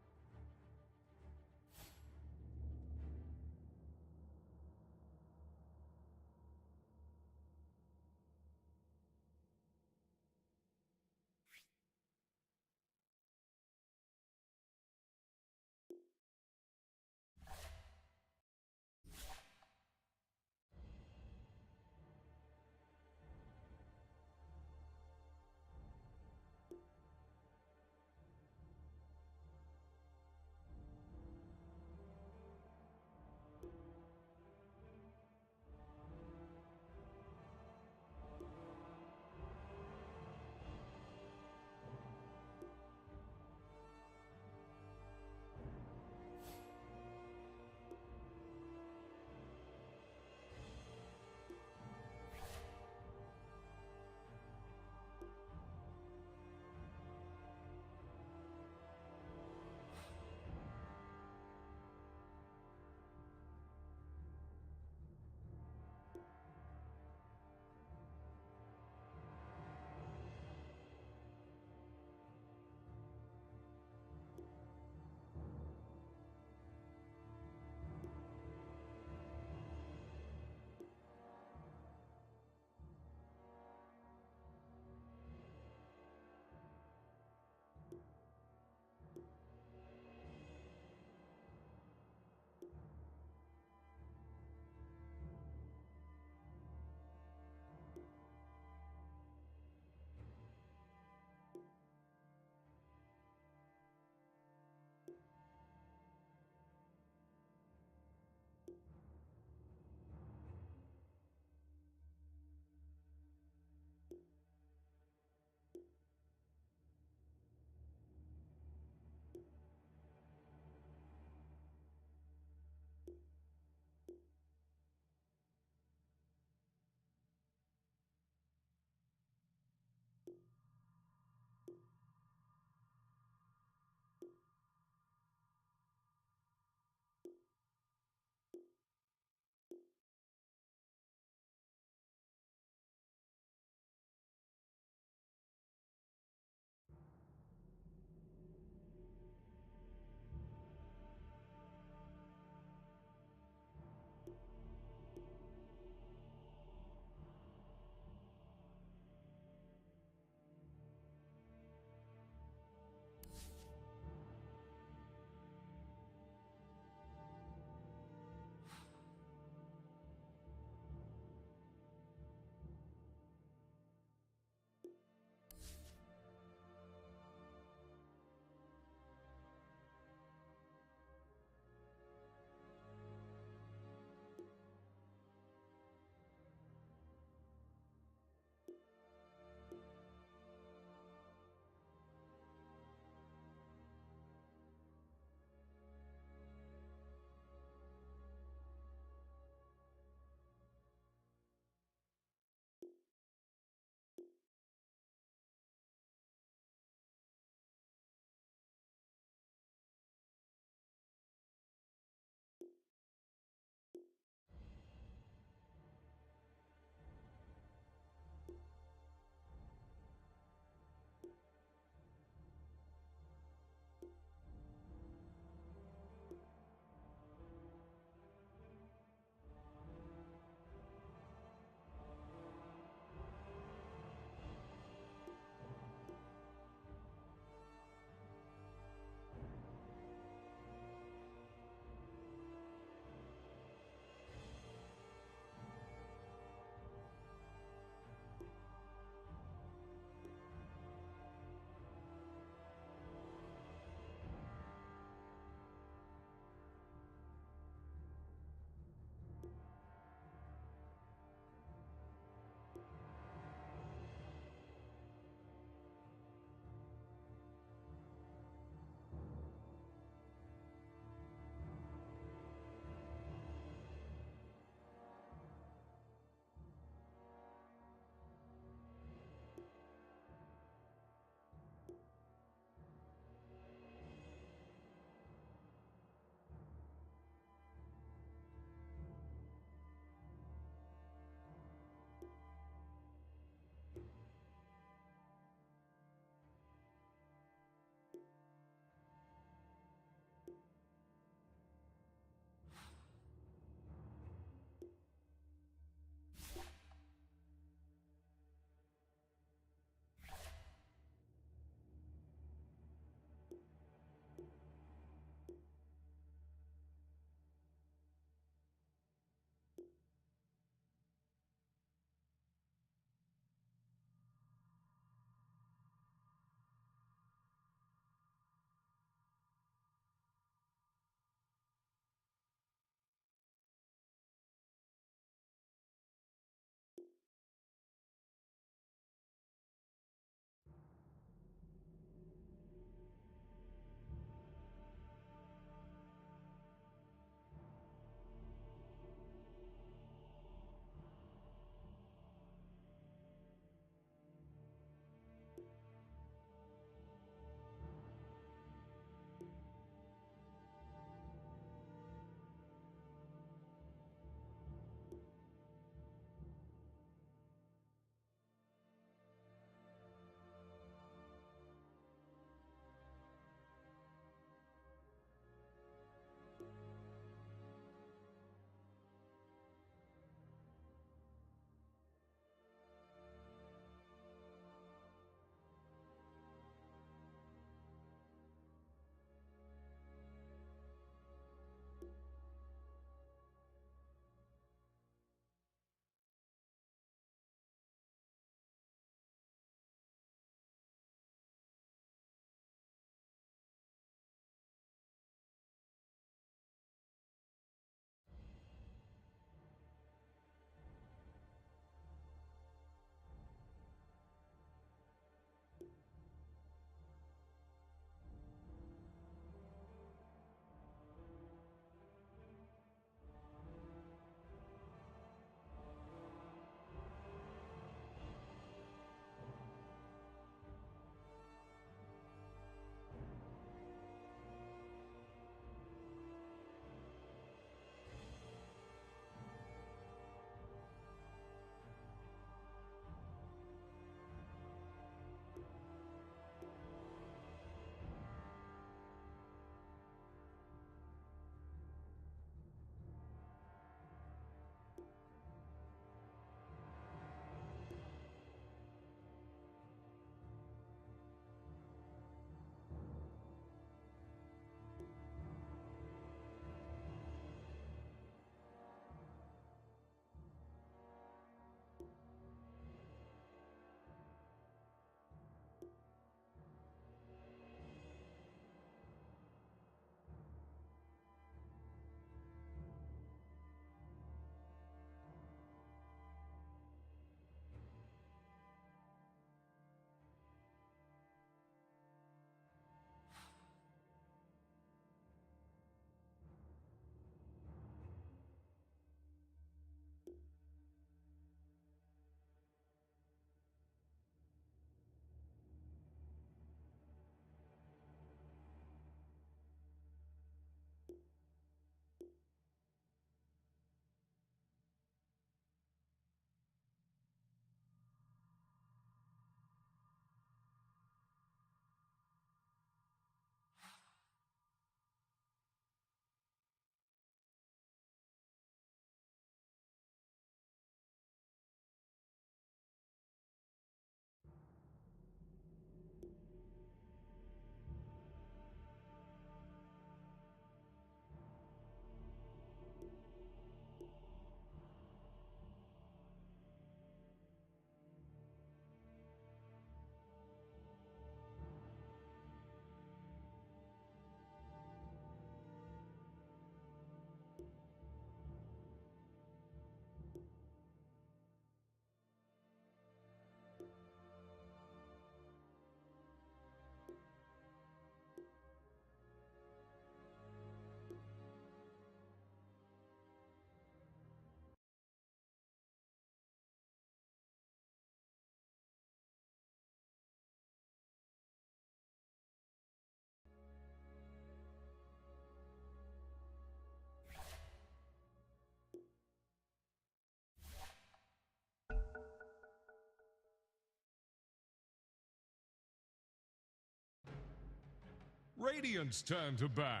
Speaker 3: Radiant's turn to ban.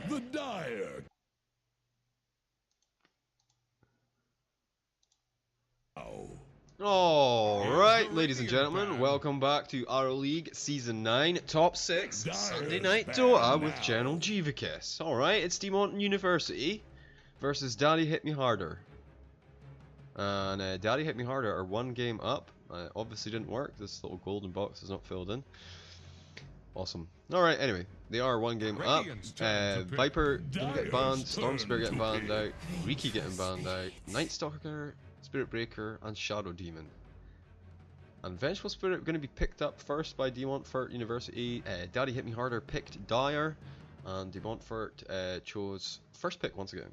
Speaker 2: The Dire.
Speaker 1: Alright, ladies and gentlemen, welcome back to Arrow League Season 9, Top 6, Sunday Night Dota with General Jivicus. Alright, it's Montford University versus Daddy Hit Me Harder. And Daddy Hit Me Harder are one game up. Obviously didn't work, this little golden box is not filled in. Awesome. Alright, anyway, they are one game up. Viper gonna get banned, Storm Spirit getting banned out, Riki getting banned out, Night Stalker, Spirit Breaker, and Shadow Demon. And Vengeful Spirit going to be picked up first by Montford University. Daddy Hit Me Harder picked Dire, and Montford chose first pick once again.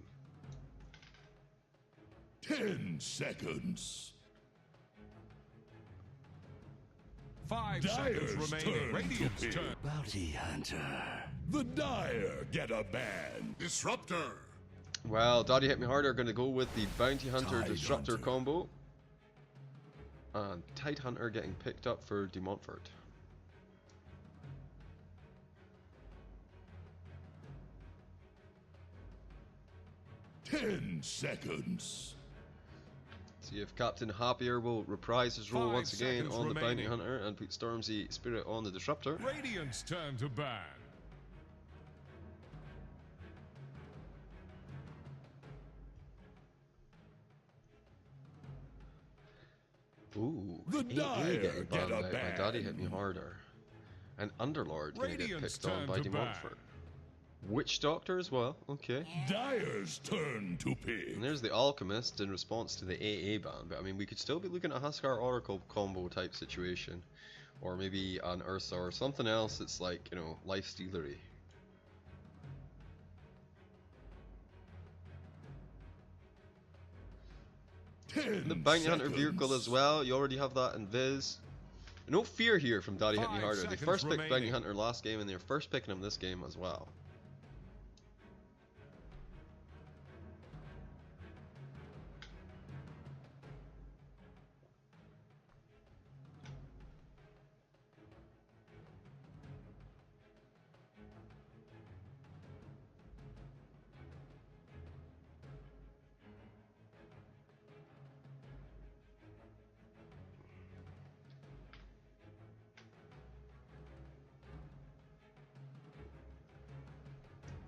Speaker 2: 10 seconds.
Speaker 3: 5 seconds remaining. Radiant's turn.
Speaker 4: Bounty Hunter.
Speaker 2: The Dire get a ban.
Speaker 3: Disruptor.
Speaker 1: Well, Daddy Hit Me Harder are going to go with the Bounty Hunter Disruptor combo. And Tide Hunter getting picked up for Montford.
Speaker 2: Ten seconds.
Speaker 1: See if Captain Happier will reprise his role once again on the Bounty Hunter and put Stormzy Spirit on the Disruptor.
Speaker 3: Radiant's turn to ban.
Speaker 1: Ooh,
Speaker 2: The Dire
Speaker 1: getting
Speaker 2: get
Speaker 1: banned
Speaker 2: a
Speaker 1: out by
Speaker 2: ban.
Speaker 1: Daddy Hit Me Harder. And Underlord gonna get
Speaker 3: Radiant's
Speaker 1: picked on
Speaker 3: turn
Speaker 1: by
Speaker 3: to
Speaker 1: Montford. Witch Doctor as well, okay.
Speaker 2: Dire's turn to pick.
Speaker 1: And there's the Alchemist in response to the AA ban, but I mean we could still be looking at a Huskar Oracle combo type situation. Or maybe an Ursa or something else that's like, you know, life-stealery. The Bounty Hunter vehicle as well, you already have that in Viz. No fear here from Daddy Hit Me Harder. They first picked Bounty Hunter last game and they're first picking him this game as well.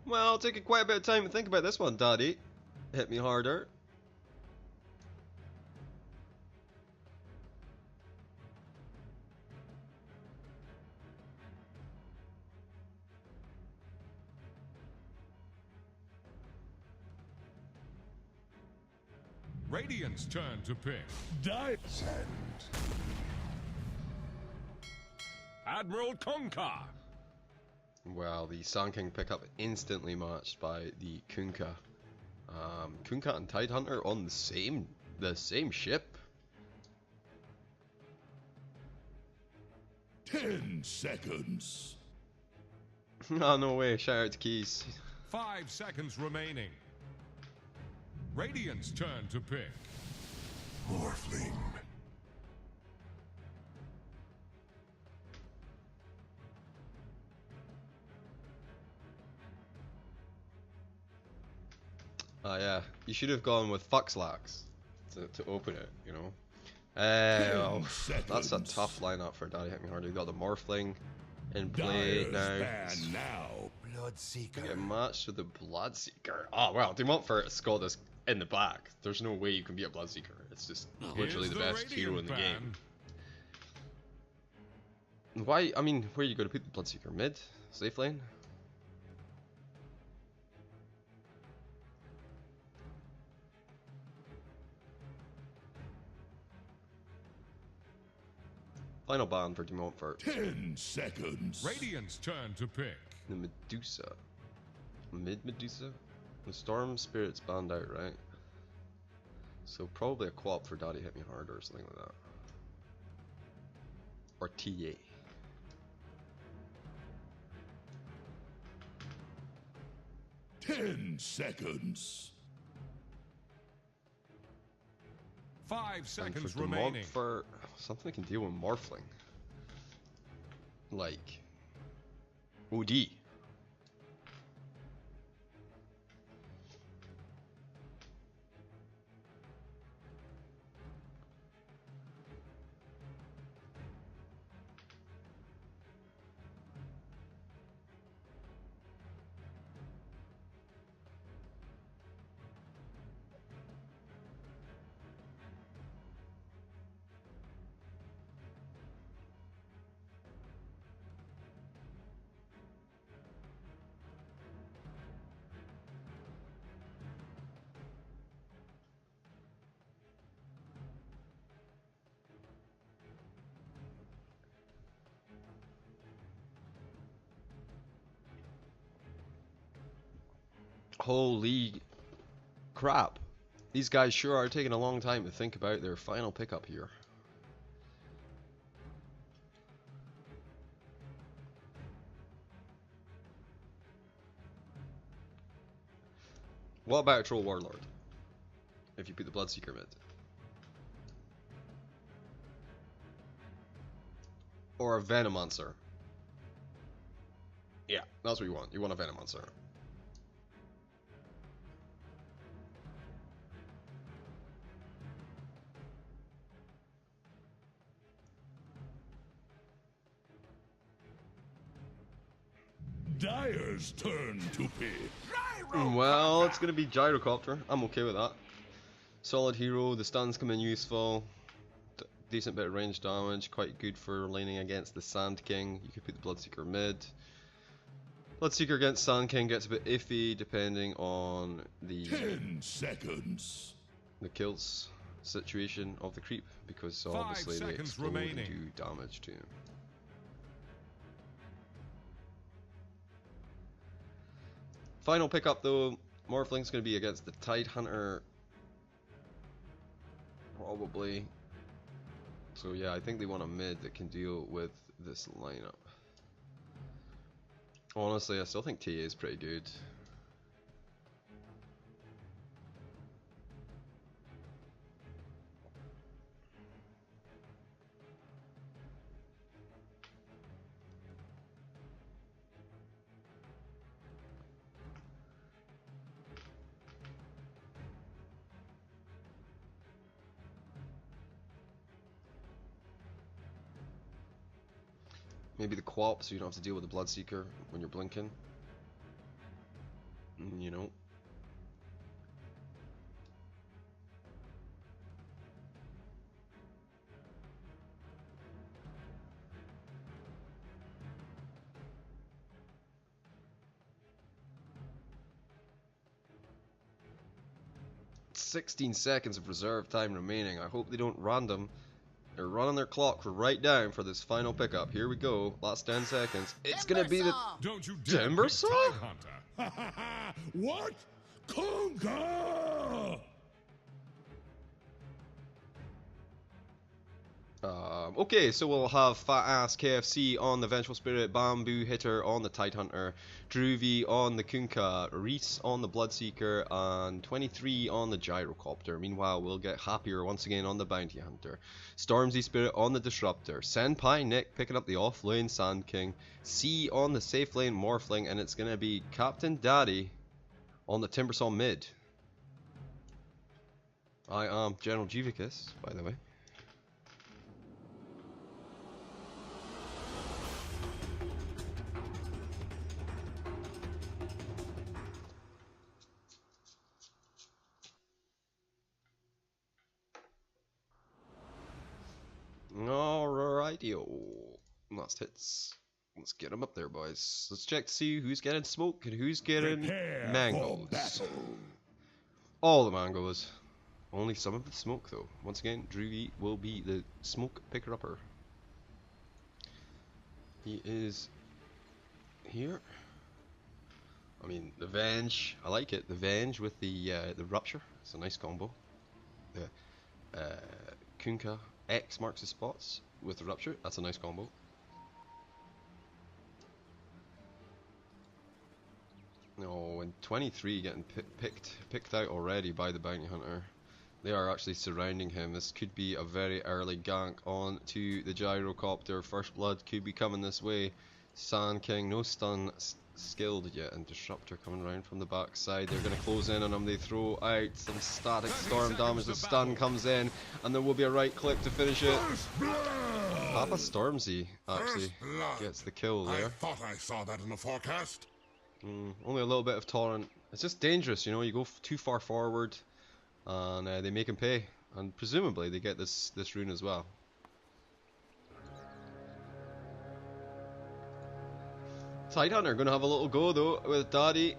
Speaker 1: Well, take quite a bit of time to think about this one, Daddy. Hit Me Harder.
Speaker 3: Radiant's turn to pick.
Speaker 2: Dire.
Speaker 3: Admiral Kunkka.
Speaker 1: Well, the Sand King pickup instantly matched by the Kunkka. Kunkka and Tide Hunter on the same ship.
Speaker 2: 10 seconds.
Speaker 1: Oh, no way, shout out to Keys.
Speaker 3: 5 seconds remaining. Radiant's turn to pick.
Speaker 2: Morphling.
Speaker 1: Yeah, you should have gone with Fuxlax to open it, you know. Well, that's a tough lineup for Daddy Hit Me Harder. You've got the Morphling in play now.
Speaker 4: Bloodseeker.
Speaker 1: Get matched with the Bloodseeker. Oh, well, Montford has got this in the back. There's no way you can be a Bloodseeker. It's just literally the best hero in the game. Why? I mean, where are you going to put the Bloodseeker? Mid? Safe lane? Final ban for Montford.
Speaker 2: 10 seconds.
Speaker 3: Radiant's turn to pick.
Speaker 1: The Medusa. Mid Medusa? The Storm Spirit's banned out, right? So probably a co-op for Daddy Hit Me Harder or something like that. Or TA.
Speaker 2: Ten seconds.
Speaker 3: 5 seconds
Speaker 1: and for
Speaker 3: remaining.
Speaker 1: Montfort, something I can deal with Morphling. Like, OD. Holy crap. These guys sure are taking a long time to think about their final pickup here. What about a Troll Warlord? If you put the Bloodseeker mid. Or a Venomancer. Yeah, that's what you want. You want a Venomancer.
Speaker 2: Dire's turn to pick.
Speaker 1: Well, it's going to be Gyrocopter. I'm okay with that. Solid hero, the stuns come in useful. Decent bit of range damage, quite good for laning against the Sand King. You could put the Bloodseeker mid. Bloodseeker against Sand King gets a bit iffy depending on the
Speaker 2: 10 seconds.
Speaker 1: the kills situation of the creep, because
Speaker 3: 5
Speaker 1: obviously they
Speaker 3: seconds
Speaker 1: explode
Speaker 3: remaining.
Speaker 1: and do damage to him. Final pickup though, Morphling's going to be against the Tidehunter, probably. So yeah, I think they want a mid that can deal with this lineup. Honestly, I still think TA is pretty good. Maybe the Quap, so you don't have to deal with the Bloodseeker when you're blinking. You know. "16 seconds of reserve time remaining. I hope they don't random. They're running their clock right down for this final pickup. Here we go. Last 10 seconds. It's gonna be the
Speaker 3: Don't you dare
Speaker 1: Timber
Speaker 3: pick
Speaker 1: Saw?
Speaker 3: Tidehunter.
Speaker 2: What? Conquer!
Speaker 1: Okay, so we'll have Fat Ass KFC on the Vengeful Spirit, Bamboo Hitter on the Tidehunter, Droovy on the Kunkka, Reese on the Bloodseeker, and 23 on the Gyrocopter. Meanwhile, we'll get Happier once again on the Bounty Hunter, Stormzy Spirit on the Disruptor, Senpai Nick picking up the off lane Sand King, C on the safe lane Morphling, and it's gonna be Captain Daddy on the Timbersaw mid. I am General Jivicus, by the way. Alrighty-o. Last hits. Let's get them up there, boys. Let's check to see who's getting smoke and who's getting
Speaker 2: Prepare for
Speaker 1: mangoes.
Speaker 2: battle.
Speaker 1: All the mangoes. Only some of the smoke, though. Once again, Droovy will be the smoke picker-upper. He is here. I mean, the Venge. I like it. The Venge with the Rupture. It's a nice combo. The Kunkka X marks his spots with the Rupture. That's a nice combo. No, and 23 getting picked out already by the Bounty Hunter. They are actually surrounding him. This could be a very early gank on to the Gyrocopter. First blood could be coming this way. Sand King, no stun skilled yet, and Disruptor coming around from the backside. They're going to close in on him. They throw out some static storm damage. The stun comes in, and there will be a right click to finish it. Papa Stormzy actually gets the kill there.
Speaker 2: I thought I saw that in the forecast.
Speaker 1: Only a little bit of Torrent. It's just dangerous, you know. You go too far forward, and they make him pay. And presumably they get this rune as well. Tidehunter going to have a little go though with Daddy.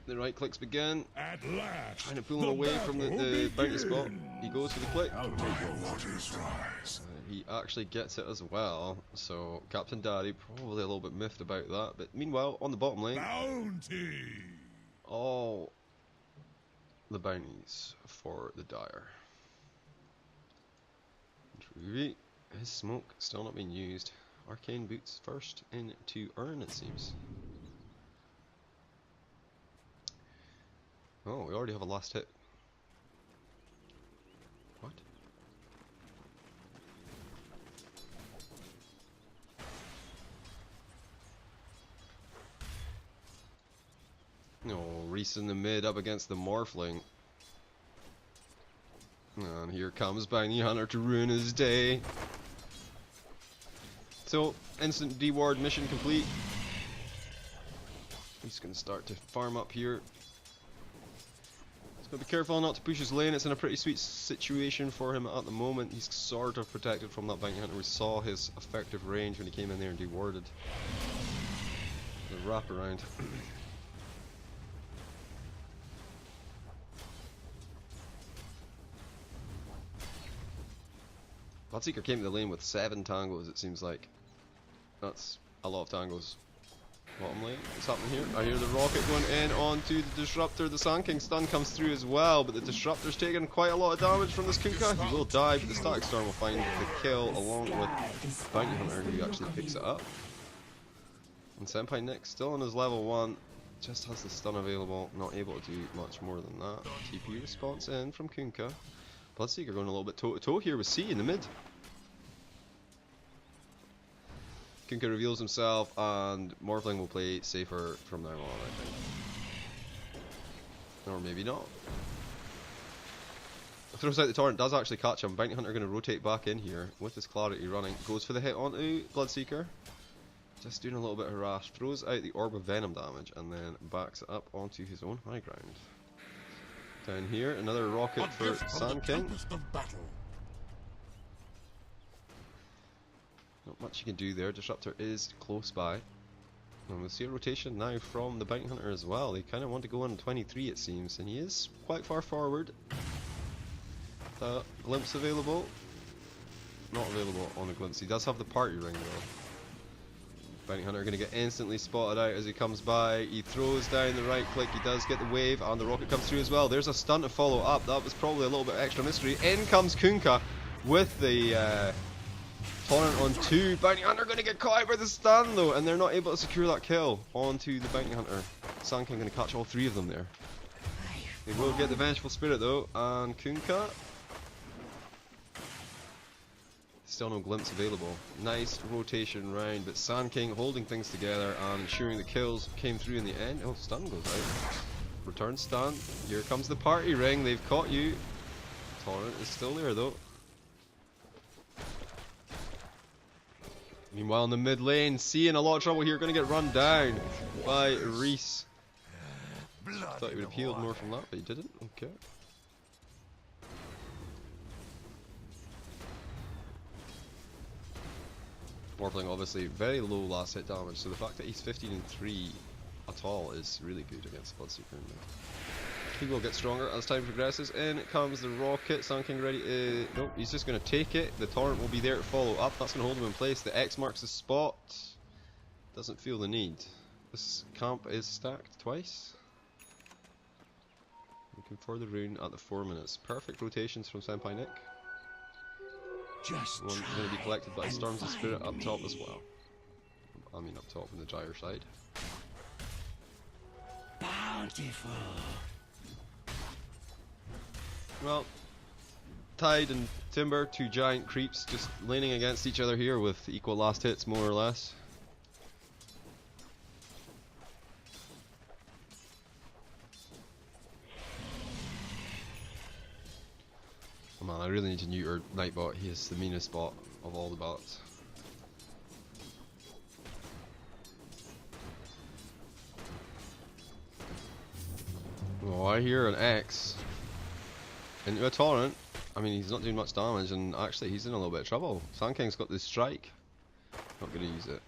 Speaker 1: The right clicks begin.
Speaker 2: At last,
Speaker 1: Trying to pull him away from the bounty spot. He goes for the click. He actually gets it as well. So Captain Daddy probably a little bit miffed about that. But meanwhile, on the bottom lane,
Speaker 2: bounty.
Speaker 1: all the bounties for the Dire. Drury, his smoke still not being used. Arcane boots first into Urn, it seems. Oh, we already have a last hit. What? No, Reese in the mid up against the Morphling. And here comes Bounty Hunter to ruin his day. So, instant D-ward mission complete. He's going to start to farm up here. He's got to be careful not to push his lane. It's in a pretty sweet situation for him at the moment. He's sort of protected from that Bounty Hunter. We saw his effective range when he came in there and D-warded. The wrap around. Bloodseeker came to the lane with 7 tangos, it seems like. That's a lot of tangos. Bottom lane, what's happening here? I hear the rocket going in onto the Disruptor. The Sand King stun comes through as well, but the Disruptor's taking quite a lot of damage from this Kunkka. He will die, but the Static Storm will find the kill along with Bounty Hunter, who actually picks it up. And Senpai Nick still on his level 1, just has the stun available, not able to do much more than that. TP response in from Kunkka. Bloodseeker going a little bit toe to toe here with C in the mid. Kunkka reveals himself, and Morphling will play safer from now on, I think. Or maybe not. Throws out the torrent, does actually catch him. Bounty Hunter going to rotate back in here with his clarity running. Goes for the hit onto Bloodseeker. Just doing a little bit of harass. Throws out the Orb of Venom damage and then backs it up onto his own high ground. Down here, another rocket for Sand King. Not much you can do there. Disruptor is close by. And we'll see a rotation now from the Bounty Hunter as well. They kind of want to go on 23 it seems, and he is quite far forward. Glimpse available. Not available on the glimpse. He does have the party ring though. Bounty Hunter going to get instantly spotted out as he comes by. He throws down the right click. He does get the wave, and the rocket comes through as well. There's a stun to follow up. That was probably a little bit extra mystery. In comes Kunkka with the Torrent on 2. Bounty Hunter going to get caught out by the stun though, and they're not able to secure that kill onto the Bounty Hunter. Sand King going to catch all 3 of them there. They will get the Vengeful Spirit though, and Kunkka. Still no glimpse available. Nice rotation round, but Sand King holding things together and ensuring the kills came through in the end. Oh, stun goes out. Return stun. Here comes the party ring. They've caught you. Torrent is still there though. Meanwhile in the mid lane, C in a lot of trouble here. Going to get run down by Reese. Thought he would have healed more from that, but he didn't. Okay. Morphling obviously very low last hit damage, so the fact that he's 15-3 at all is really good against Bloodseeker. He will get stronger as time progresses. In comes the rocket. Sand King ready. Nope, he's just going to take it. The torrent will be there to follow up. That's going to hold him in place. The X marks the spot. Doesn't feel the need. This camp is stacked twice. Looking for the rune at the 4 minutes. Perfect rotations from Senpai Nick.
Speaker 4: Just
Speaker 1: one going to be collected by Storms of Spirit up top as well. I mean up top on the Gyre side.
Speaker 4: bountiful.
Speaker 1: Well, Tide and Timber, 2 giant creeps just leaning against each other here with equal last hits more or less. Oh man, I really need to neuter Nightbot. He is the meanest bot of all the bots. Oh, I hear an X into a torrent. I mean, he's not doing much damage, and actually he's in a little bit of trouble. Sand King's got this strike. Not gonna use it.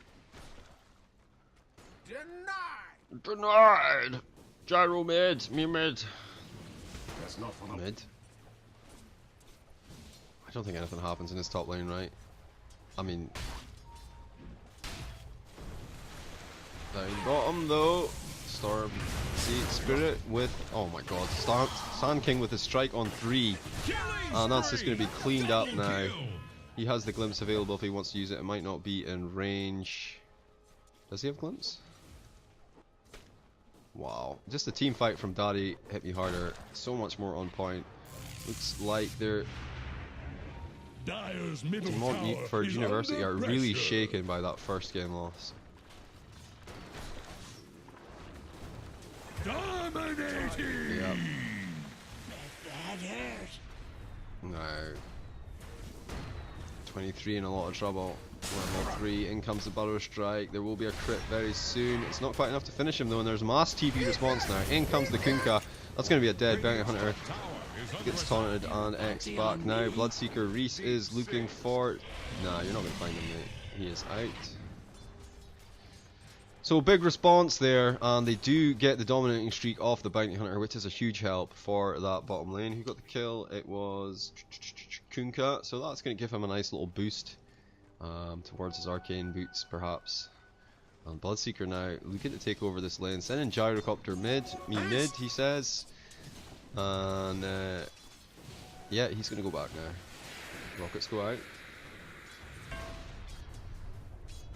Speaker 1: Denied! Denied! Gyro mid! Me mid!
Speaker 4: That's not for
Speaker 1: Mid? I don't think anything happens in his top lane, right? I mean... Down bottom though. Storm. See, Spirit with... Oh my god. Sand King with a strike on 3. And that's just going to be cleaned up now. He has the glimpse available if he wants to use it. It might not be in range. Does he have glimpse? Wow. Just a team fight from Daddy hit me harder. So much more on point. Looks like they're... Montford University are really shaken by that first game loss.
Speaker 2: Dominating!
Speaker 1: Yep.
Speaker 5: That hurt.
Speaker 1: No. 23 in a lot of trouble. Level 3, in comes the Burrow Strike. There will be a crit very soon. It's not quite enough to finish him though, and there's mass TP response now. In comes the Kunkka. That's going to be a dead Bounty Hunter. Gets taunted and X back now. Bloodseeker Reese is looking for... Nah, you're not going to find him, mate. He is out. So big response there, and they do get the dominating streak off the Bounty Hunter, which is a huge help for that bottom lane. Who got the kill? It was Kunkka, so that's going to give him a nice little boost towards his arcane boots, perhaps. And Bloodseeker now looking to take over this lane, sending Gyrocopter mid, he says. And yeah, he's going to go back now. Rockets go out.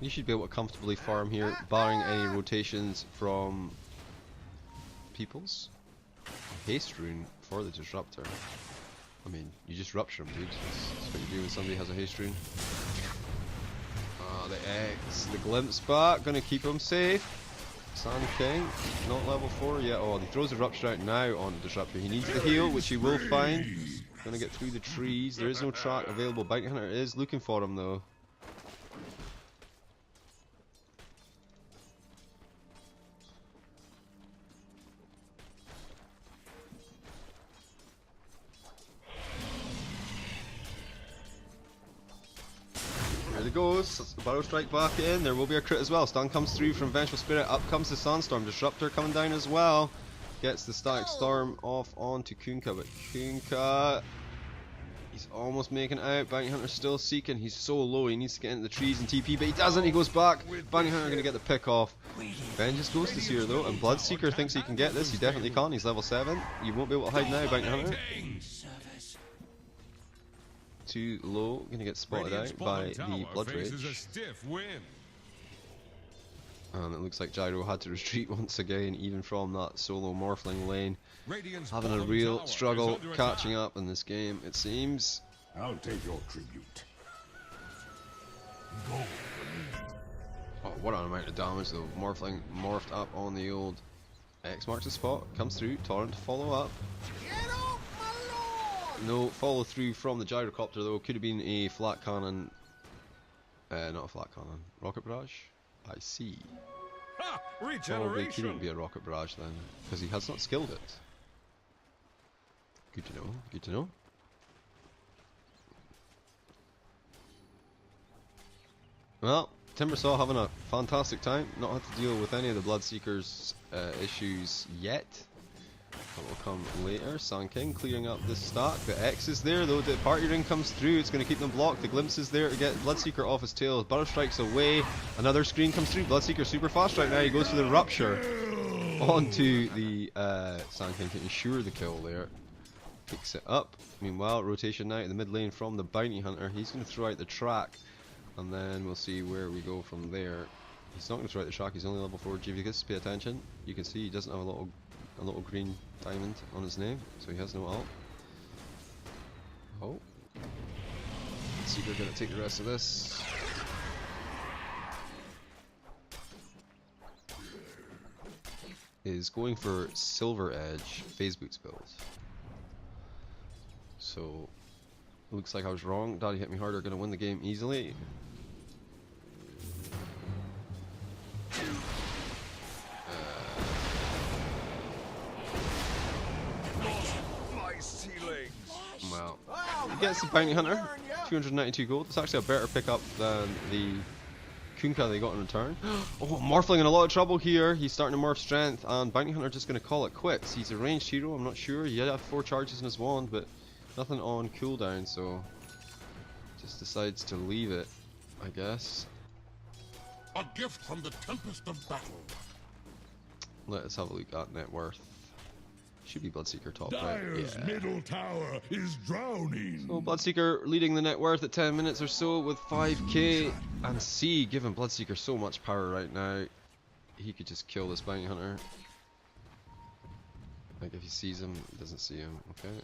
Speaker 1: You should be able to comfortably farm here, barring any rotations from peoples. Haste rune for the disruptor. I mean, you just rupture him, dude. That's what you do when somebody has a haste rune. Ah, the X, the glimpse back, gonna keep him safe. Sand King, not level 4 yet. Oh, he throws the rupture out now on the disruptor. He needs the heal, which he will find. Gonna get through the trees. There is no track available. Bounty Hunter is looking for him though. There it goes. Burrow Strike back in. There will be a crit as well. Stun comes through from Vengeful Spirit. Up comes the Sandstorm. Disruptor coming down as well. Gets the Static Storm off onto Kunkka, but Kunkka, he's almost making it out. Bounty Hunter's still seeking. He's so low. He needs to get into the trees and TP, but he doesn't. He goes back. Bounty Hunter going to get the pick off. Vengeance Ghost is here though, and Bloodseeker thinks he can get this. He definitely can. He's level 7. You won't be able to hide now, Bounty Hunter. Too low, gonna get spotted out by the Blood Rage. And it looks like Gyro had to retreat once again, even from that solo Morphling lane. Having a real struggle catching up in this game, it seems.
Speaker 4: I'll take your tribute.
Speaker 1: Oh, what an amount of damage though. Morphling morphed up on the old X marks the spot, comes through, Torrent to follow up. No follow through from the Gyrocopter though. Could have been a flat cannon. Not a flat cannon. Rocket barrage? I see.
Speaker 3: Ha!
Speaker 1: Probably couldn't be a rocket barrage then, because he has not skilled it. Good to know. Good to know. Well, Timbersaw having a fantastic time. Not had to deal with any of the Bloodseeker's issues yet. That will come later. Sand King clearing up this stack. The X is there though. The party ring comes through. It's going to keep them blocked. The glimpse is there to get Bloodseeker off his tail. Burrow Strikes away. Another screen comes through. Bloodseeker super fast right now. He goes for the rupture onto the Sand King to ensure the kill there. Picks it up. Meanwhile, rotation now to the mid lane from the Bounty Hunter. He's going to throw out the track, and then we'll see where we go from there. He's not going to throw out the track. He's only level 4. Jivicus, pay attention. You can see he doesn't have a little green diamond on his name, so he has no ult. Oh. Seeker gonna take the rest of this. Is going for Silver Edge Phase Boots build. So Looks like I was wrong. Daddy Hit Me Harder gonna win the game easily.
Speaker 3: My ceilings.
Speaker 1: Well, he gets the Bounty Hunter. 292 gold. It's actually a better pickup than the Kunkka they got in return. Oh, Morphling in a lot of trouble here. He's starting to morph strength, and Bounty Hunter just going to call it quits. He's a ranged hero, I'm not sure. He did have 4 charges in his wand, but nothing on cooldown, so just decides to leave it, I guess.
Speaker 2: A gift from the tempest of battle.
Speaker 1: Let's have a look at net worth. Should be Bloodseeker top, right?
Speaker 2: Dire's
Speaker 1: Yeah.
Speaker 2: middle tower is drowning.
Speaker 1: So Bloodseeker leading the net worth at 10 minutes or so with 5k. And C, giving Bloodseeker so much power right now. He could just kill this Bounty Hunter. Like if he sees him, he doesn't see him. Okay.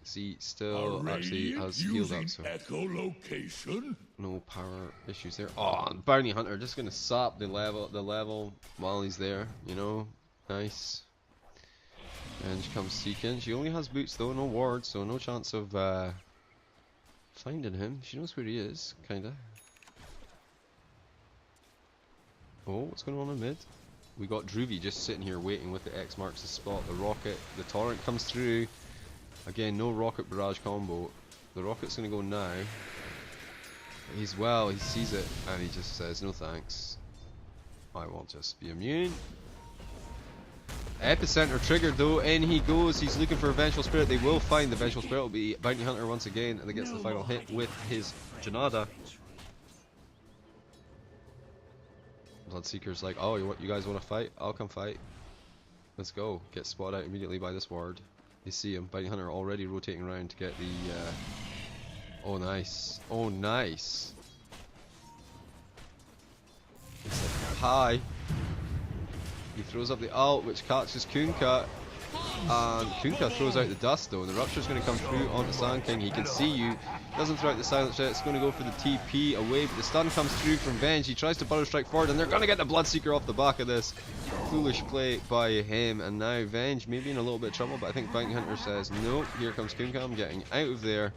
Speaker 1: C still actually has healed up, so
Speaker 2: echolocation.
Speaker 1: no power issues there. Oh, and Bounty Hunter just gonna sap the level while he's there, you know. Nice. And she comes seeking. She only has boots though, no ward, so no chance of finding him. She knows where he is, kinda. Oh, what's going on in mid? We got Droovy just sitting here waiting with the X marks the spot. The rocket, the torrent comes through. Again, no rocket barrage combo. The rocket's gonna go now. He sees it and he just says no thanks. I will just be immune. Epicenter triggered though, in he goes. He's looking for a Vengeful Spirit. They will find the Vengeful Spirit. Will be Bounty Hunter once again, and he gets the final hit with his Janada. Bloodseeker's like, oh, you guys want to fight? I'll come fight. Let's go. Get spotted out immediately by this ward. They see him. Bounty Hunter already rotating around to get the. Oh nice. Oh nice. He's like, hi. He throws up the ult, which catches Kunkka, and Kunkka throws out the dust though, and the Rupture's going to come through onto Sand King. He can see you, doesn't throw out the silence yet, it's going to go for the TP away, but the stun comes through from Venge. He tries to Burrow Strike forward, and they're going to get the Bloodseeker off the back of this. Foolish play by him, and now Venge may be in a little bit of trouble, but I think Bounty Hunter says, no, here comes Kunkka, I'm getting out of there.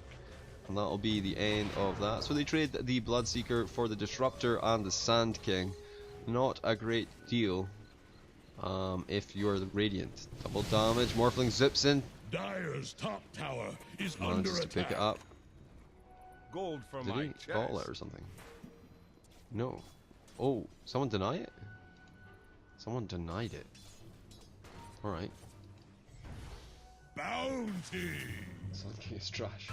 Speaker 1: And that'll be the end of that. So they trade the Bloodseeker for the Disruptor and the Sand King. Not a great deal. If you're the Radiant. Double damage, Morphling zips in.
Speaker 2: Dire's top tower is
Speaker 1: Manages
Speaker 2: under
Speaker 1: to pick it
Speaker 2: attack.
Speaker 1: up.
Speaker 3: Gold from
Speaker 1: Did
Speaker 3: my
Speaker 1: he
Speaker 3: chest.
Speaker 1: bottle it or something? No. Oh, someone deny it? Someone denied it. Alright.
Speaker 2: Bounty.
Speaker 1: Something is trash.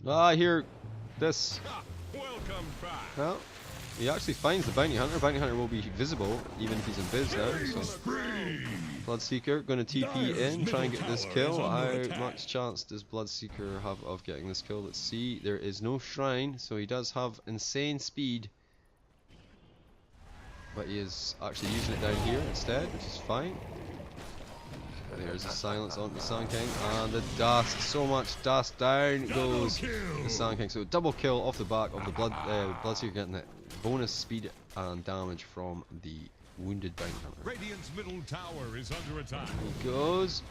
Speaker 1: Ah, I hear this.
Speaker 3: Ha! Welcome back.
Speaker 1: Well, he actually finds the Bounty Hunter. Bounty Hunter will be visible, even if he's in biz now. So. Bloodseeker going to TP in, try and get this kill. How much chance does Bloodseeker have of getting this kill? Let's see. There is no shrine, so he does have insane speed. But he is actually using it down here instead, which is fine. There's a silence on the Sand King, and the dust, so much dust, down goes the Sand King. So double kill off the back of the Bloodseeker getting that bonus speed and damage from the wounded Bounty Hunter.
Speaker 3: Radiant's middle tower is under attack.
Speaker 1: He goes,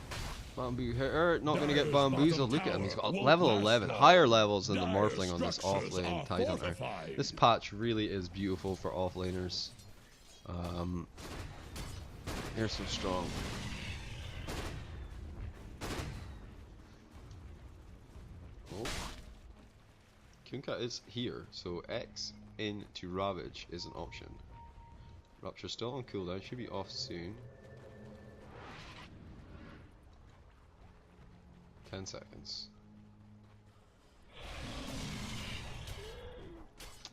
Speaker 1: bamboo hitter, not going to get bamboozled. Look at him, he's got level 11, higher levels than the Morphling on this off-lane Tide Hunter. This patch really is beautiful for off-laners. They're so strong. Oh. Kunkka is here, so X into Ravage is an option. Rupture still on cooldown, should be off soon. 10 seconds.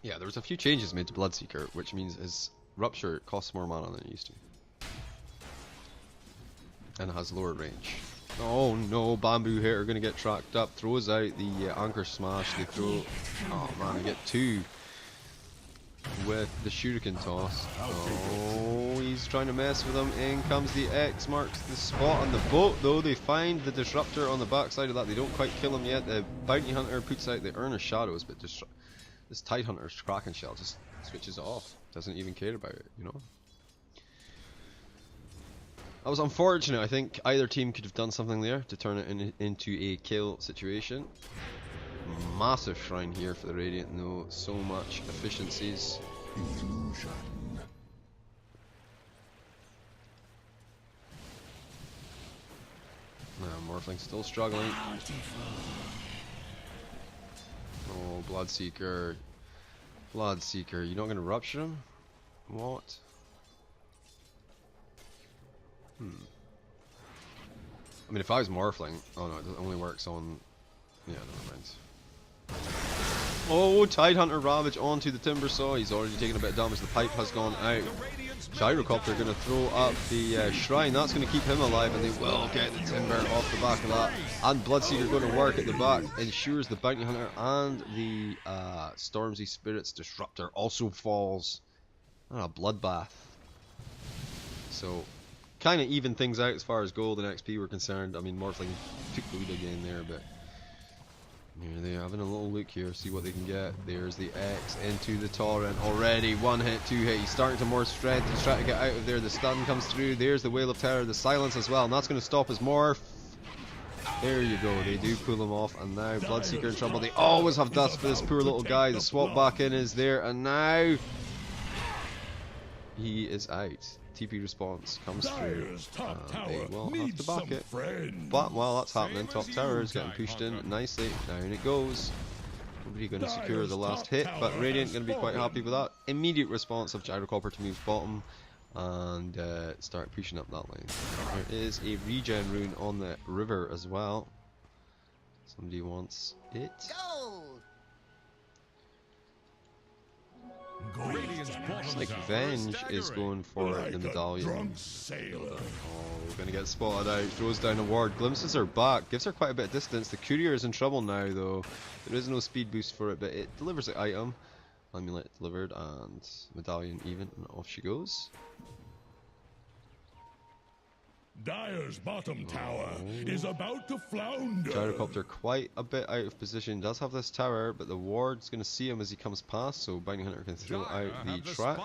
Speaker 1: Yeah, there was a few changes made to Bloodseeker, which means his Rupture costs more mana than it used to. And it has lower range. Oh no, Bamboo Hitter are going to get tracked up. Throws out the Anchor Smash. They throw... Oh man, they get two with the Shuriken Toss. Oh, he's trying to mess with them. In comes the X, marks the spot on the boat though. They find the Disruptor on the backside of that. They don't quite kill him yet. The Bounty Hunter puts out the Urn of Shadows, but this Tide Hunter's Kraken Shell just switches it off. Doesn't even care about it, you know? That was unfortunate. I think either team could have done something there to turn it into a kill situation. Massive shrine here for the Radiant though, so much efficiencies.
Speaker 4: Illusion.
Speaker 1: Morphling still struggling. Oh, Bloodseeker. Bloodseeker, you're not going to rupture him? What? I mean, if I was Morphling... Oh no, it only works on... Yeah, never mind. Oh, Tidehunter Ravage onto the Timber Saw. He's already taken a bit of damage. The pipe has gone out. Gyrocopter going to throw up the Shrine. That's going to keep him alive, and they will get the Timber off the back of that. And Bloodseeker going to work at the back. Ensures the Bounty Hunter and the Stormzy Spirit's Disruptor also falls. A bloodbath. So, kind of even things out as far as gold and XP were concerned. I mean, Morphling took the lead again there, but here they are having a little look here, see what they can get. There's the X into the Torrent already. 1 hit, 2 hit. He's starting to more strength. He's trying to get out of there. The stun comes through. There's the Whale of Terror, the silence as well, and that's going to stop his morph. There you go. They do pull him off, and now Bloodseeker in trouble. They always have dust for this poor little guy. The swap back in is there, and now he is out. TP response comes through. They will have to back it. But while that's happening, top tower is getting pushed in nicely. Down it goes. Nobody going to secure the last hit, but Radiant going to be quite happy with that. Immediate response of Gyrocopter to move bottom and start pushing up that lane. There is a regen rune on the river as well. Somebody wants it. Looks like Venge is going for the medallion. Oh, we're going to get spotted out. Throws down a ward. Glimpses her back. Gives her quite a bit of distance. The courier is in trouble now though. There is no speed boost for it, but it delivers the item. Amulet delivered and medallion even. And off she goes.
Speaker 2: Dire's bottom tower is about to flounder.
Speaker 1: Gyrocopter quite a bit out of position. Does have this tower, but the ward's going to see him as he comes past, so Bounty Hunter can throw out the track.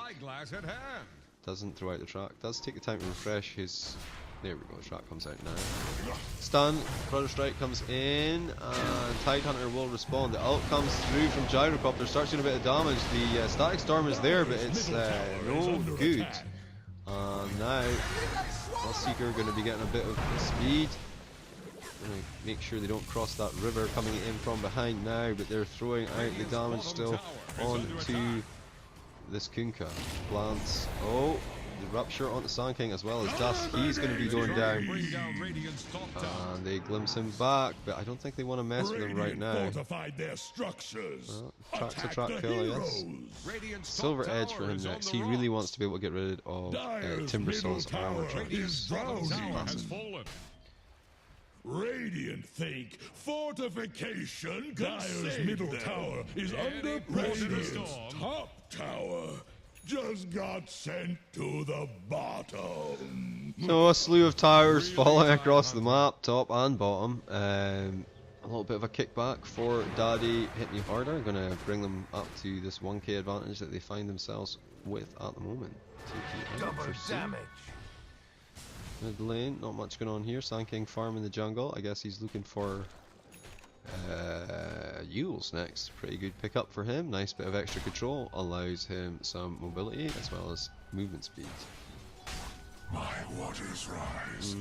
Speaker 1: Doesn't throw out the track. Does take the time to refresh his... There we go, the track comes out now. Stun, Brother Strike comes in, and Tidehunter will respond. The ult comes through from Gyrocopter, starts doing a bit of damage. The Static Storm is there, but it's no good. Now, Bloodseeker going to be getting a bit of speed. Gonna make sure they don't cross that river coming in from behind now, but they're throwing out the damage still onto this Kunkka. Plants. Oh, the rupture onto Sand King as well as Dust. He's going to be going down. And they glimpse him back, but I don't think they want to mess with him right now. Well, track's a track kill, I guess. Silver Edge for him next. He really wants to be able to get rid of Timber Saw's armor traps.
Speaker 2: Radiant think fortification Dire's middle tower is under Radiant's top tower just got sent to the bottom.
Speaker 1: So a slew of towers falling across the map, top and bottom. A little bit of a kickback for Daddy Hit Me Harder. Going to bring them up to this 1k advantage that they find themselves with at the moment.
Speaker 5: Double damage.
Speaker 1: Mid lane, not much going on here. Sand King farm in the jungle. I guess he's looking for Yules next. Pretty good pickup for him. Nice bit of extra control. Allows him some mobility as well as movement speed.
Speaker 4: My waters rise.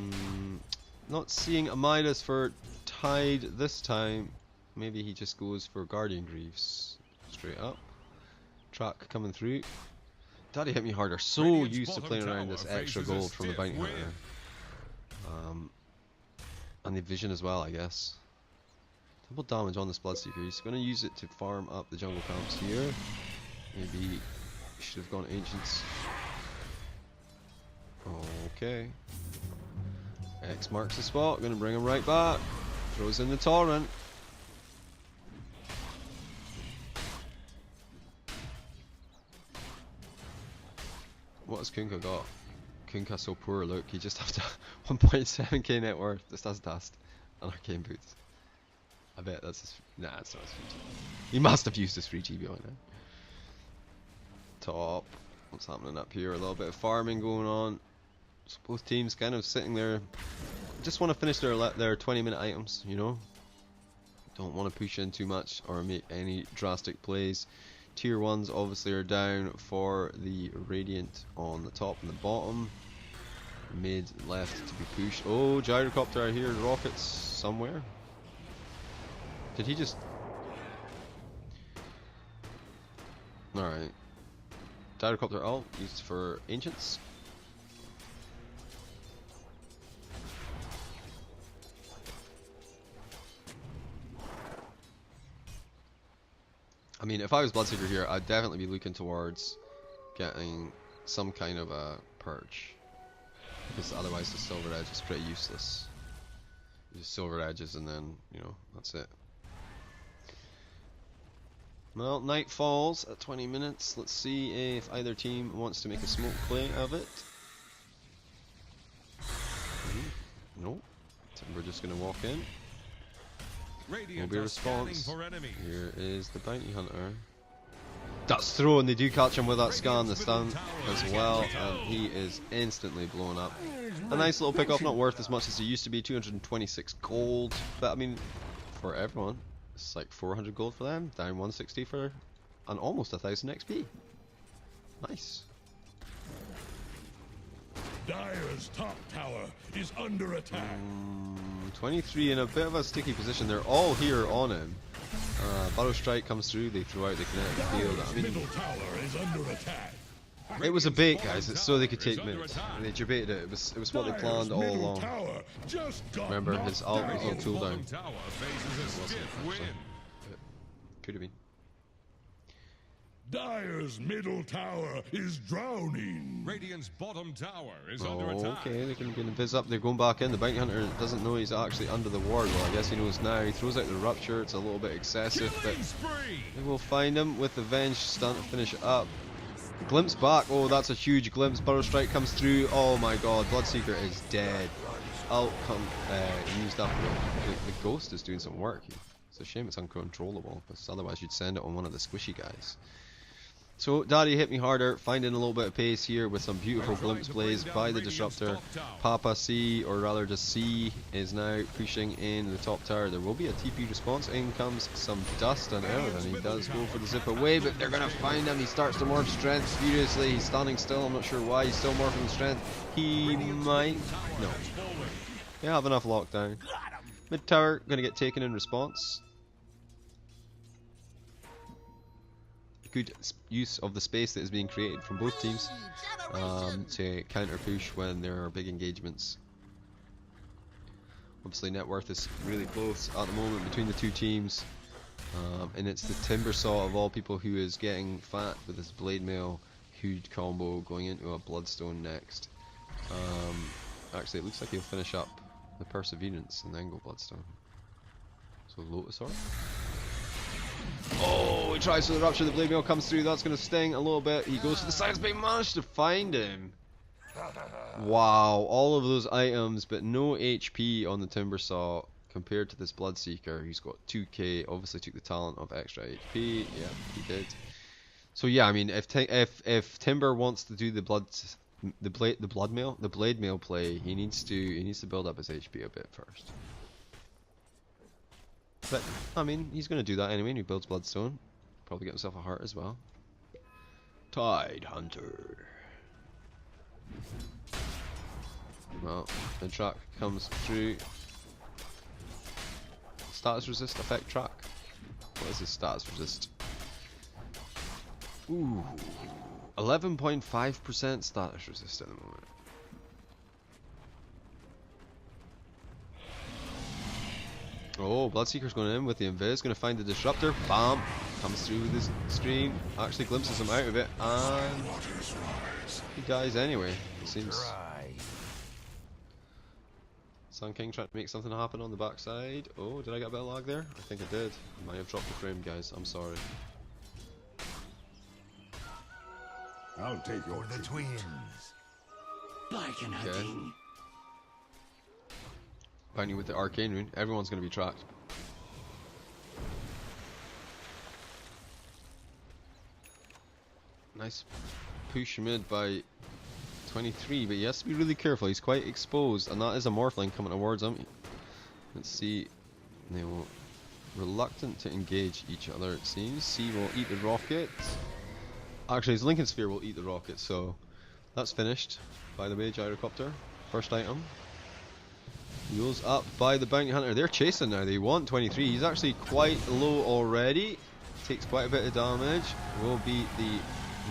Speaker 1: Not seeing a Midas for Tide this time. Maybe he just goes for Guardian Greaves. Straight up. Track coming through. Daddy Hit Me Harder. So used to playing around this extra gold from the Bounty Hunter. And the vision as well, I guess. Double damage on this Bloodseeker. He's going to use it to farm up the jungle camps here. Maybe he should have gone Ancients. Okay. X marks the spot. Going to bring him right back. Throws in the Torrent. What has Kunkka got? Kunkka's so poor, look, he just has to 1.7k net worth, just has dust and arcane boots. I bet that's his, nah, it's not his free TB. He must have used his free TB on it. Top, what's happening up here? A little bit of farming going on. So both teams kind of sitting there, just want to finish their 20-minute items, you know? Don't want to push in too much or make any drastic plays. Tier 1s obviously are down for the Radiant on the top and the bottom. Mid left to be pushed. Oh, gyrocopter, I hear rockets somewhere. Did he just... Alright. Gyrocopter ult used for ancients. I mean, if I was Bloodseeker here, I'd definitely be looking towards getting some kind of a purge. Because otherwise the silver edge is pretty useless. Just silver edges and then, you know, that's it. Well, night falls at 20 minutes. Let's see if either team wants to make a smoke play of it. Nope. We're just going to walk in. Will be a response. Here is the bounty hunter. That's thrown. They do catch him with that scan, the stun as well, and he is instantly blown up. A nice little pick-off, not worth as much as it used to be. 226 gold, but I mean, for everyone, it's like 400 gold for them. Down 160 for, and almost 1000 XP. Nice.
Speaker 2: Dire's top tower is under attack.
Speaker 1: 23 in a bit of a sticky position. They're all here on him. Burrow strike comes through. They throw out the kinetic field. I mean,
Speaker 2: Middle tower is under attack.
Speaker 1: it was a bait, guys. It's so they could take mid. They debated it. It was what they planned all along. Remember, his ult was on cooldown. Could have been.
Speaker 2: Dire's middle tower is drowning.
Speaker 3: Radiant's bottom tower is under attack.
Speaker 1: Okay, they're going to vis up. They're going back in. The bounty hunter doesn't know he's actually under the ward. Well, I guess he knows now. He throws out the rupture. It's a little bit excessive, but they will find him with the venge stun to finish it up. Glimpse back. Oh, that's a huge glimpse. Burrow strike comes through. Oh my god, Bloodseeker is dead. Ult used up. The ghost is doing some work. It's a shame it's uncontrollable, because otherwise you'd send it on one of the squishy guys. So Daddy hit me harder, finding a little bit of pace here with some beautiful glimpse plays by the disruptor. Papa C, or rather just C, is now pushing in the top tower. There will be a TP response. In comes some dust and everything. He does go for the zip away, but they're gonna find him. He starts to morph strength furiously. He's standing still. I'm not sure why. He's still morphing strength. He might. No. They have enough lockdown. Mid tower gonna get taken in response. Good use of the space that is being created from both teams to counter push when there are big engagements. Obviously net worth is really close at the moment between the two teams, and it's the Timbersaw of all people who is getting fat with this blade mail huge combo going into a bloodstone next. Actually it looks like he'll finish up the Perseverance and then go bloodstone. So Lotus Orb. Oh, he tries for the rupture, the blade mail comes through, that's going to sting a little bit. He goes for the science, but he managed to find him. Wow, all of those items, but no HP on the Timbersaw compared to this Bloodseeker. He's got 2k, obviously took the talent of extra HP. Yeah, he did. So yeah, I mean, if Timber wants to do the blade mail play, he needs to build up his HP a bit first. But, I mean, he's going to do that anyway, and he builds Bloodstone. Probably get himself a heart as well. Tide Hunter. Well, the track comes through. Status resist effect track. What is his status resist? Ooh. 11.5% status resist at the moment. Oh, Bloodseeker's going in with the invis, going to find the disruptor. Bam! Comes through with his stream, actually glimpses him out of it, and he dies anyway, it seems. Sun King trying to make something happen on the backside. Oh, did I get a bit of lag there? I think I did. I might have dropped the frame, guys, I'm sorry.
Speaker 4: I'll take your
Speaker 5: The twins. Bargain hunting.
Speaker 1: Bounty with the arcane rune, everyone's going to be tracked. Nice push mid by 23, but he has to be really careful. He's quite exposed, and that is a morphling coming towards him. Let's see. They will reluctant to engage each other, it seems. C will eat the rocket. Actually, his Lincoln Sphere will eat the rocket, so that's finished. By the way, gyrocopter, first item. Mules up by the bounty hunter. They're chasing now. They want 23. He's actually quite low already. Takes quite a bit of damage. Will be the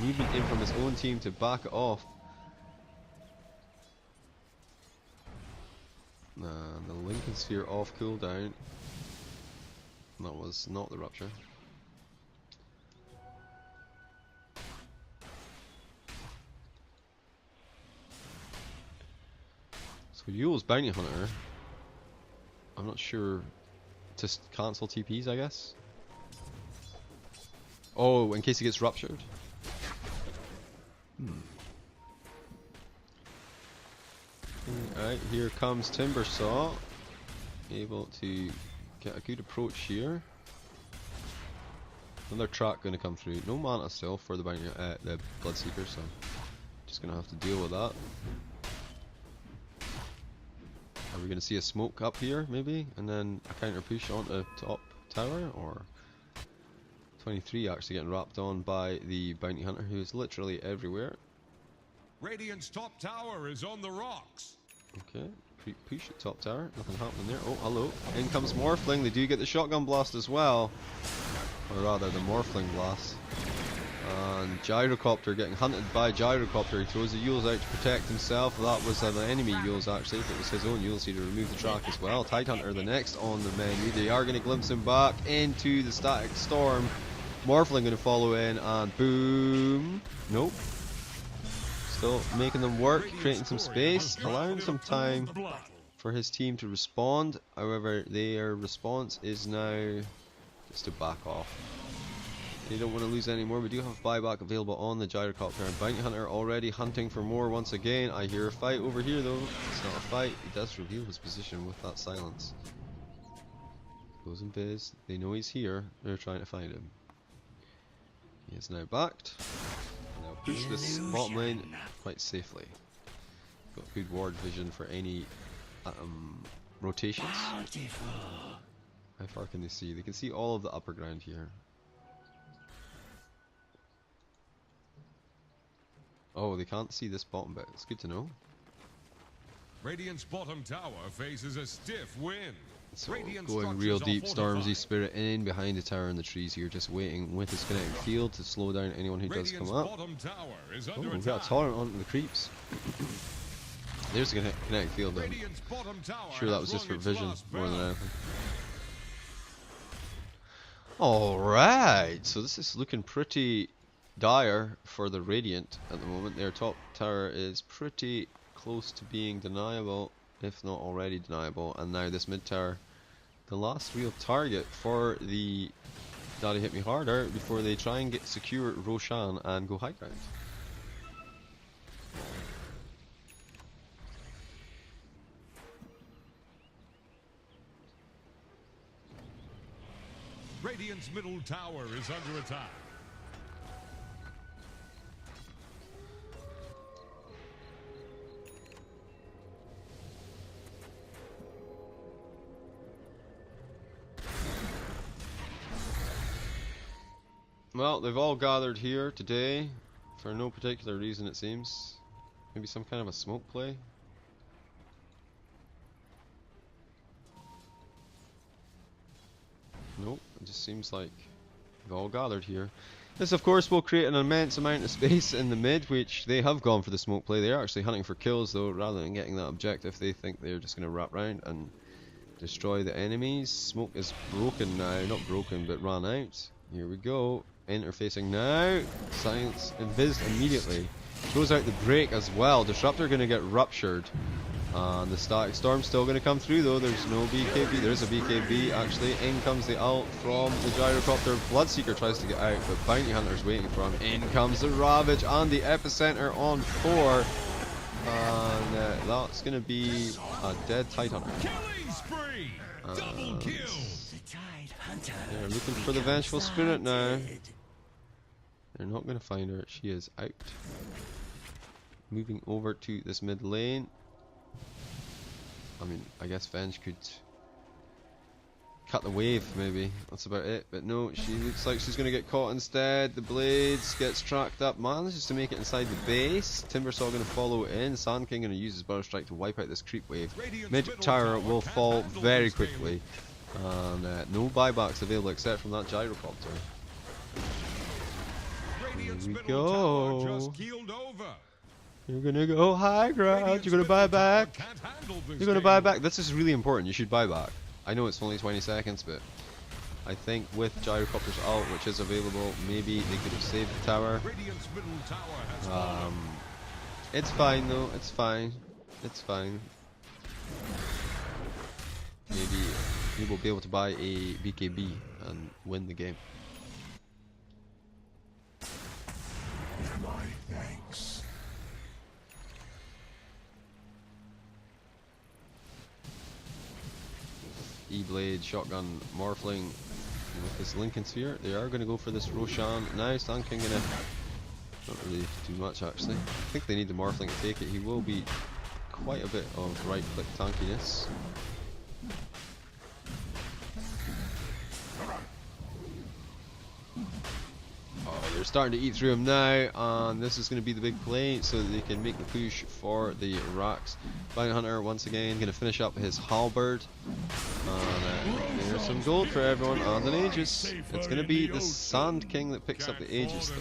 Speaker 1: movement in from his own team to back it off. The Lincoln Sphere off cooldown. That was not the rupture. So Yule's bounty hunter. I'm not sure. Just cancel TPs, I guess. Oh, in case he gets ruptured. Alright, here comes Timbersaw. Able to get a good approach here. Another track going to come through. No mana still for the the Bloodseeker, so just going to have to deal with that. Are we going to see a smoke up here, maybe? And then a counter push onto top tower? Or 23 actually getting wrapped on by the bounty hunter, who is literally everywhere.
Speaker 3: Radiant's top tower is on the rocks.
Speaker 1: Okay, push at top tower, nothing happening there. Oh, hello. In comes Morphling. They do get the shotgun blast as well. Or rather, the Morphling blast. And Gyrocopter getting hunted by Gyrocopter. He throws the Yules out to protect himself. That was an enemy Yules actually. If it was his own Yules, he'd remove the track as well. Tidehunter the next on the menu. They are going to glimpse him back into the static storm. Morphling going to follow in and boom. Nope. Still making them work, creating some space, allowing some time for his team to respond. However, their response is now just to back off. They don't want to lose any more. We do have buyback available on the Gyrocopter, and Bounty Hunter already hunting for more once again. I hear a fight over here though. It's not a fight. He does reveal his position with that silence. Goes in biz. They know he's here. They're trying to find him. He is now backed. Now push this bottom lane quite safely. Got good ward vision for any rotations. How far can they see? They can see all of the upper ground here. Oh, they can't see this bottom bit. It's good to know.
Speaker 3: Radiant's bottom tower faces a stiff wind.
Speaker 1: So going real deep, Stormzy Spirit in behind the tower in the trees here, just waiting with his kinetic field to slow down anyone who does come up. Oh, we've got a torrent onto the creeps. There's the kinetic field then. Sure, that was just for vision more than anything. Alright, so this is looking pretty dire for the Radiant at the moment. Their top tower is pretty close to being deniable, if not already deniable, and now this mid tower, the last real target for the Daddy Hit Me Harder before they try and secure Roshan and go high ground.
Speaker 3: Radiant's middle tower is under attack.
Speaker 1: Well, they've all gathered here today for no particular reason, it seems. Maybe some kind of a smoke play. Nope, it just seems like they've all gathered here. This, of course, will create an immense amount of space in the mid, which they have gone for the smoke play. They're actually hunting for kills, though, rather than getting that objective. They think they're just going to wrap round and destroy the enemies. Smoke is broken now. Not broken, but ran out. Here we go. Interfacing now. Silence invis immediately. Throws out the break as well. Disruptor going to get ruptured. And the static storm's still going to come through though. There's no BKB. There's a BKB actually. In comes the ult from the Gyrocopter. Bloodseeker tries to get out, but Bounty Hunter's waiting for him. In comes the Ravage and the Epicenter on 4. And that's going to be a dead Tidehunter.
Speaker 3: Killing spree! Double kill!
Speaker 1: They're looking for the Vengeful Spirit now. They're not going to find her. She is out. Moving over to this mid lane. I mean, I guess Venge could cut the wave, maybe. That's about it. But no, she looks like she's going to get caught instead. The blades gets tracked up. Manages to make it inside the base. Timbersaw going to follow in. Sand King going to use his Butter Strike to wipe out this creep wave. Midget Tower will fall very quickly. And no buybacks available except from that gyrocopter. Here we go. You're gonna go high ground. You're gonna buy back. You're gonna buy back. This is really important. You should buy back. I know it's only 20 seconds, but I think with Gyrocopter's ult, which is available, maybe they could have saved the tower. It's fine though. It's fine. It's fine. Maybe we will be able to buy a BKB and win the game.
Speaker 4: My thanks.
Speaker 1: E-Blade, Shotgun, Morphling with this Lincoln Sphere. They are going to go for this Roshan. Now Sand King going to not really do much actually. I think they need the Morphling to take it. He will be quite a bit of right click tankiness. Oh, they're starting to eat through him now, and this is going to be the big play so that they can make the push for the racks. Bounty Hunter once again going to finish up his halberd, and there's some gold for everyone and an Aegis. It's going to be the Sand King that picks up the Aegis though,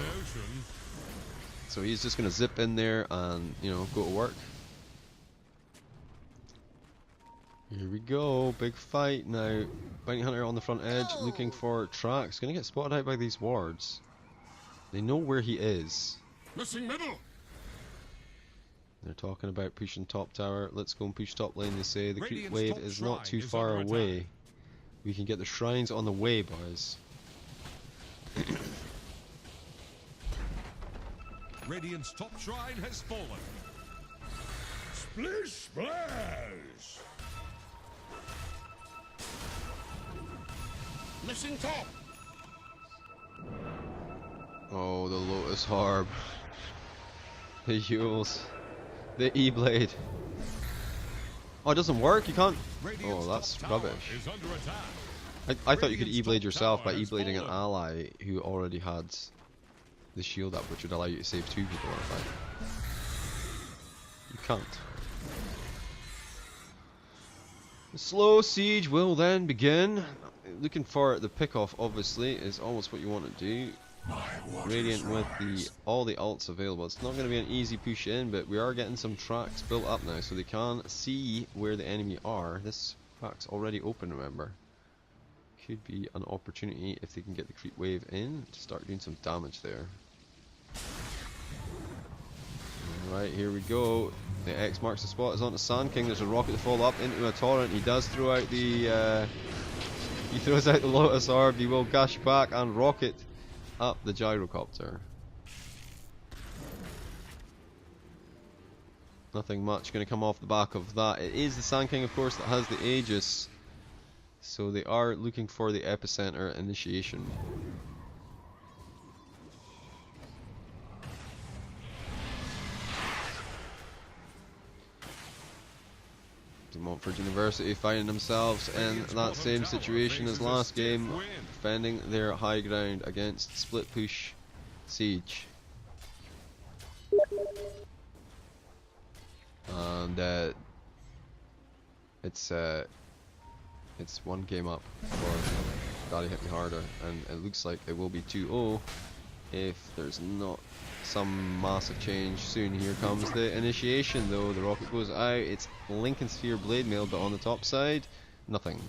Speaker 1: so he's just going to zip in there and, you know, go to work. Here we go, big fight now. Bounty Hunter on the front edge looking for tracks. Going to get spotted out by these wards. They know where he is.
Speaker 2: Missing middle.
Speaker 1: They're talking about pushing top tower. Let's go and push top lane, they say. The creep wave is not too far away. We can get the shrines on the way, boys.
Speaker 3: Radiant's top shrine has fallen.
Speaker 2: Splish splash. Missing top.
Speaker 1: Oh, the Lotus Harb. The Yules. The E-Blade. Oh, it doesn't work? You can't... Oh, that's rubbish. I thought you could E-Blade yourself by E-Blading an ally who already had the shield up, which would allow you to save 2 people in a fight. You can't. The slow siege will then begin. Looking for the pick-off, obviously, is almost what you want to do. Radiant with all the ults available. It's not going to be an easy push in, but we are getting some tracks built up now, so they can see where the enemy are. This track's already open, remember. Could be an opportunity if they can get the creep wave in to start doing some damage there. Alright, here we go. The X marks the spot. Is onto Sand King. There's a rocket to fall up into a torrent. He does throw out the he throws out the Lotus Orb. He will gush back and rocket up the gyrocopter. Nothing much going to come off the back of that. It is the Sand King, of course, that has the Aegis, so they are looking for the epicenter initiation. Montford University finding themselves in that same situation as last game, defending their high ground against split push siege. And it's one game up for Daddy Hit Me Harder, and it looks like it will be 2-0 if there's not some massive change soon. Here comes the initiation though. The rocket goes out. It's Lincoln Sphere Blade Mail, but on the top side, nothing.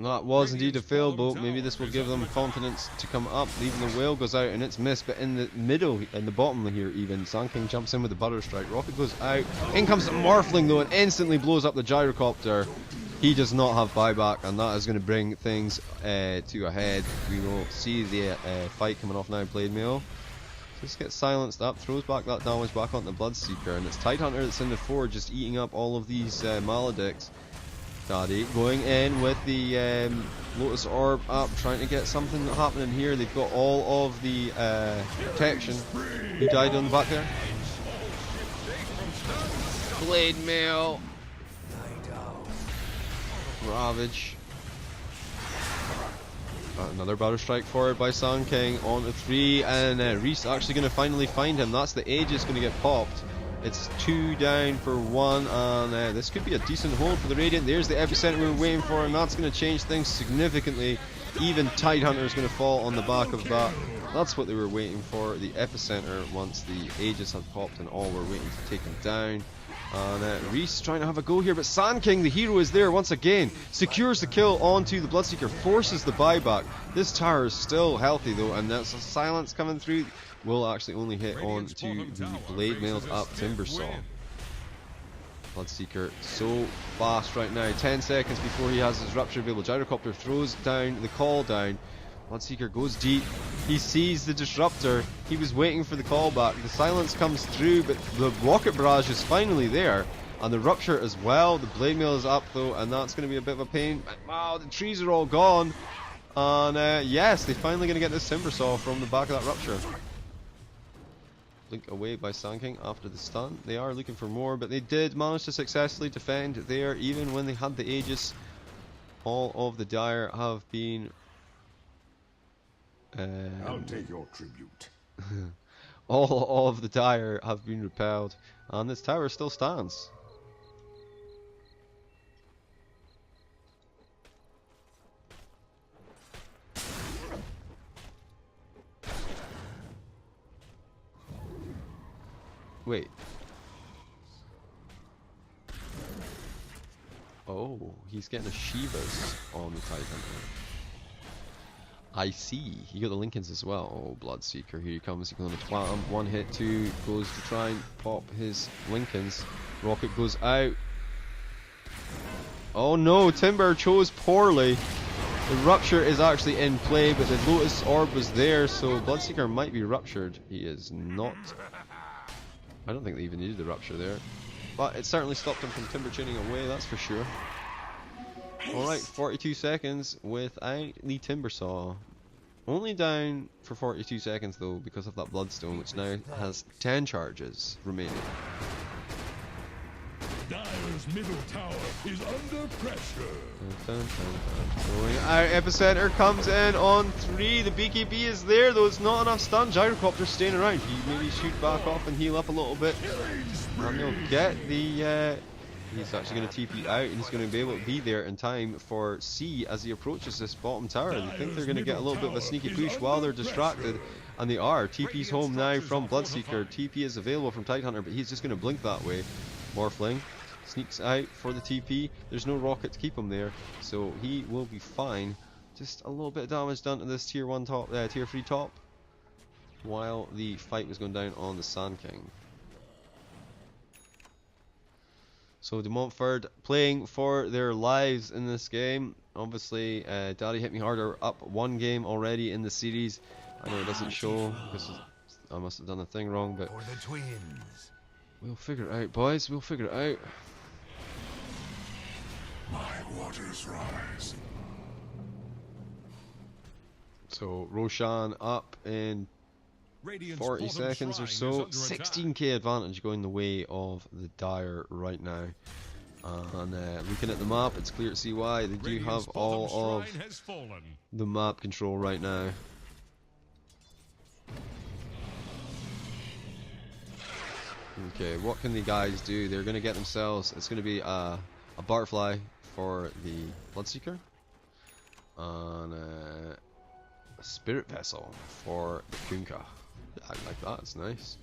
Speaker 1: That was indeed a failed boat. Maybe this will give them confidence to come up. Even the whale goes out and it's missed, but in the middle, in the bottom here even, Sand King jumps in with the Butter Strike. Rocket goes out. In comes the Morphling though and instantly blows up the gyrocopter. He does not have buyback, and that is going to bring things to a head. We will see the fight coming off now. Blade Mail just gets silenced up, throws back that damage back onto the Bloodseeker, and it's Tidehunter that's in the forward just eating up all of these Maledicts. Daddy going in with the Lotus Orb up, trying to get something happening here. They've got all of the protection. He died on the back there. Blade Mail. Ravage. Another Battle Strike forward by Sun King on the 3, and Reese actually going to finally find him. That's the Aegis going to get popped. It's 2 down for 1, and this could be a decent hold for the Radiant. There's the epicenter we were waiting for, and that's going to change things significantly. Even Tidehunter is going to fall on the back of that. That's what they were waiting for, the epicenter, once the Aegis had popped and all were waiting to take him down. And Reese trying to have a go here, but Sand King, the hero, is there once again. Secures the kill onto the Bloodseeker, forces the buyback. This tower is still healthy though, and that's a silence coming through. Will actually only hit onto the blade mailed up Timbersaw. Bloodseeker so fast right now. 10 seconds before he has his rupture available. Gyrocopter throws down the call down. Bloodseeker goes deep. He sees the disruptor. He was waiting for the callback. The silence comes through, but the rocket barrage is finally there. And the rupture as well. The blade mail is up though, and that's going to be a bit of a pain. Wow, the trees are all gone. And yes, they're finally going to get this Timbersaw from the back of that rupture. Blink away by Sand King after the stun. They are looking for more, but they did manage to successfully defend there, even when they had the Aegis. All of the Dire have been
Speaker 4: I'll take your tribute.
Speaker 1: all of the Dire have been repelled, and this tower still stands. Wait. Oh, he's getting a Shivas on the Tidehunter. I see. You got the Lincolns as well. Oh, Bloodseeker, here he comes. He's going to twat him. 1 hit, 2 goes to try and pop his Lincolns. Rocket goes out. Oh no, Timber chose poorly. The rupture is actually in play, but the Lotus Orb was there, so Bloodseeker might be ruptured. He is not. I don't think they even needed the rupture there. But it certainly stopped him from Timber chaining away, that's for sure. Alright, 42 seconds without the Timbersaw. Only down for 42 seconds though, because of that Bloodstone, which now has 10 charges remaining.
Speaker 2: Dire's middle tower is under pressure.
Speaker 1: Going out, epicenter comes in on 3. The BKB is there though, it's not enough stun. Gyrocopter staying around. He maybe shoot back off and heal up a little bit. And they'll get the he's actually going to TP out, and he's going to be able to be there in time for C as he approaches this bottom tower. They think they're going to get a little bit of a sneaky push while they're distracted, and they are. TP's home now from Bloodseeker. TP is available from Tidehunter, but he's just going to blink that way. Morphling sneaks out for the TP. There's no rocket to keep him there, so he will be fine. Just a little bit of damage done to this tier 1 top, tier 3 top, while the fight was going down on the Sand King. So the Montford playing for their lives in this game. Obviously, Daddy Hit Me Harder up 1 game already in the series. I know it doesn't show because I must have done a thing wrong, but
Speaker 5: For the twins.
Speaker 1: we'll figure it out, boys. We'll figure it out.
Speaker 4: My waters rise.
Speaker 1: So Roshan up in
Speaker 3: Radiant's
Speaker 1: 40
Speaker 3: bottom
Speaker 1: seconds or
Speaker 3: shrine
Speaker 1: so.
Speaker 3: is under attack.
Speaker 1: 16k advantage going the way of the Dire right now. And looking at the map, it's clear to see why. They do
Speaker 3: Radiant's
Speaker 1: have
Speaker 3: bottom
Speaker 1: all of
Speaker 3: shrine has fallen.
Speaker 1: the map control right now. Okay, what can the guys do? They're going to get themselves, it's going to be a Butterfly for the Bloodseeker, and a Spirit Vessel for the Kunkka. I like that, it's nice.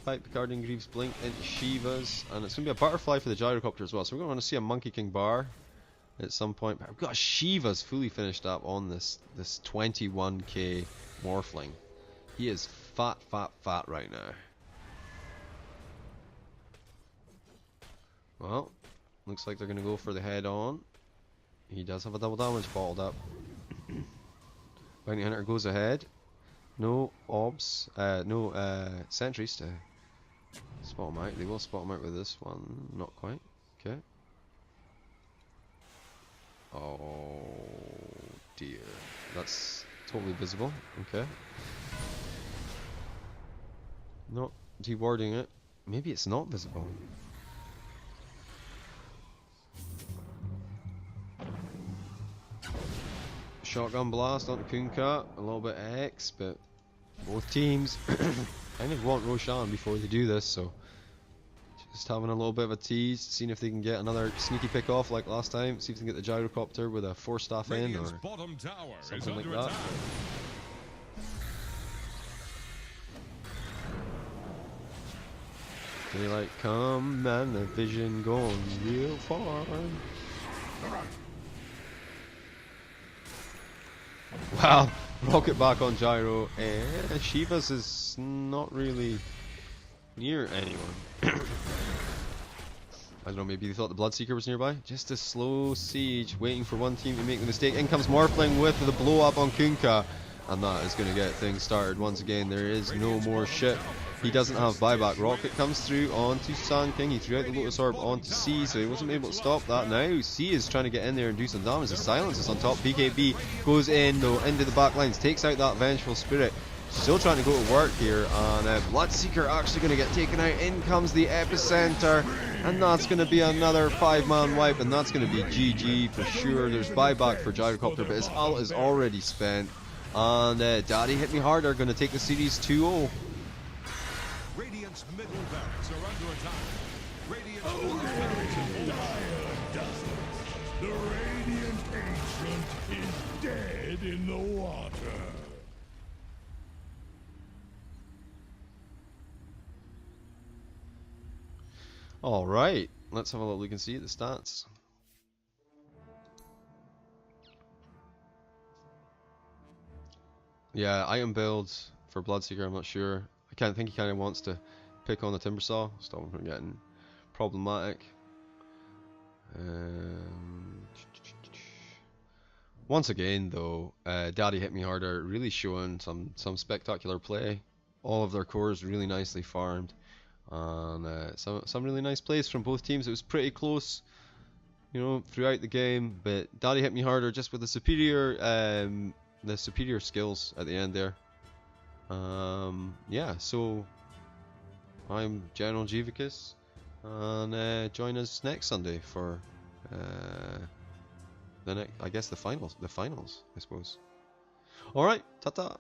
Speaker 1: Fight Picardian Greaves Blink into Shivas, and it's going to be a Butterfly for the Gyrocopter as well, so we're going to want to see a Monkey King bar at some point. I've got Shivas fully finished up on this 21k Morphling. He is fat right now. Well, looks like they're going to go for the head on. He does have a double damage bottled up. Bounty Hunter goes ahead. No obs, no sentries to spot him out. They will spot him out with this one. Not quite. Okay. Oh dear. That's totally visible. Okay. Not dewarding it. Maybe it's not visible. Shotgun blast onto Kunkka. A little bit X, but both teams kind of want Roshan before they do this, so just having a little bit of a tease, seeing if they can get another sneaky pick off like last time, see if they can get the gyrocopter with a 4-staff in or
Speaker 3: bottom tower
Speaker 1: something like that. Daylight come and the vision going real far. Wow, rocket back on gyro, and Shiva's is not really near anyone. I don't know, maybe they thought the Bloodseeker was nearby. Just a slow siege, waiting for one team to make the mistake. In comes Morphling with the blow up on Kunkka, and that is going to get things started once again. There is no more ship. He doesn't have buyback. Rocket comes through onto Sand King. He threw out the Lotus Orb onto C, so he wasn't able to stop that. Now C is trying to get in there and do some damage. The silence is on top. BKB goes in though, into the back lines, takes out that Vengeful Spirit. Still trying to go to work here, and Bloodseeker actually going to get taken out. In comes the Epicenter, and that's going to be another 5-man wipe, and that's going to be GG for sure. There's buyback for Gyrocopter, but his ult is already spent, and Daddy Hit Me Harder going to take the series 2-0.
Speaker 3: Radiant's middle barracks are under attack. Radiant's
Speaker 2: The Radiant Ancient is dead in the water.
Speaker 1: Alright, let's have a look and see at the stats. Yeah, item builds for Bloodseeker, I'm not sure. I can't think he kind of wants to pick on the Timbersaw, stop him from getting problematic. Once again though, Daddy Hit Me Harder really showing some spectacular play. All of their cores really nicely farmed. And some really nice plays from both teams. It was pretty close, you know, throughout the game. But Daddy Hit Me Harder just with the superior skills at the end there. Yeah, so I'm General Jivicus, and join us next Sunday for the finals, I suppose. All right, ta-ta.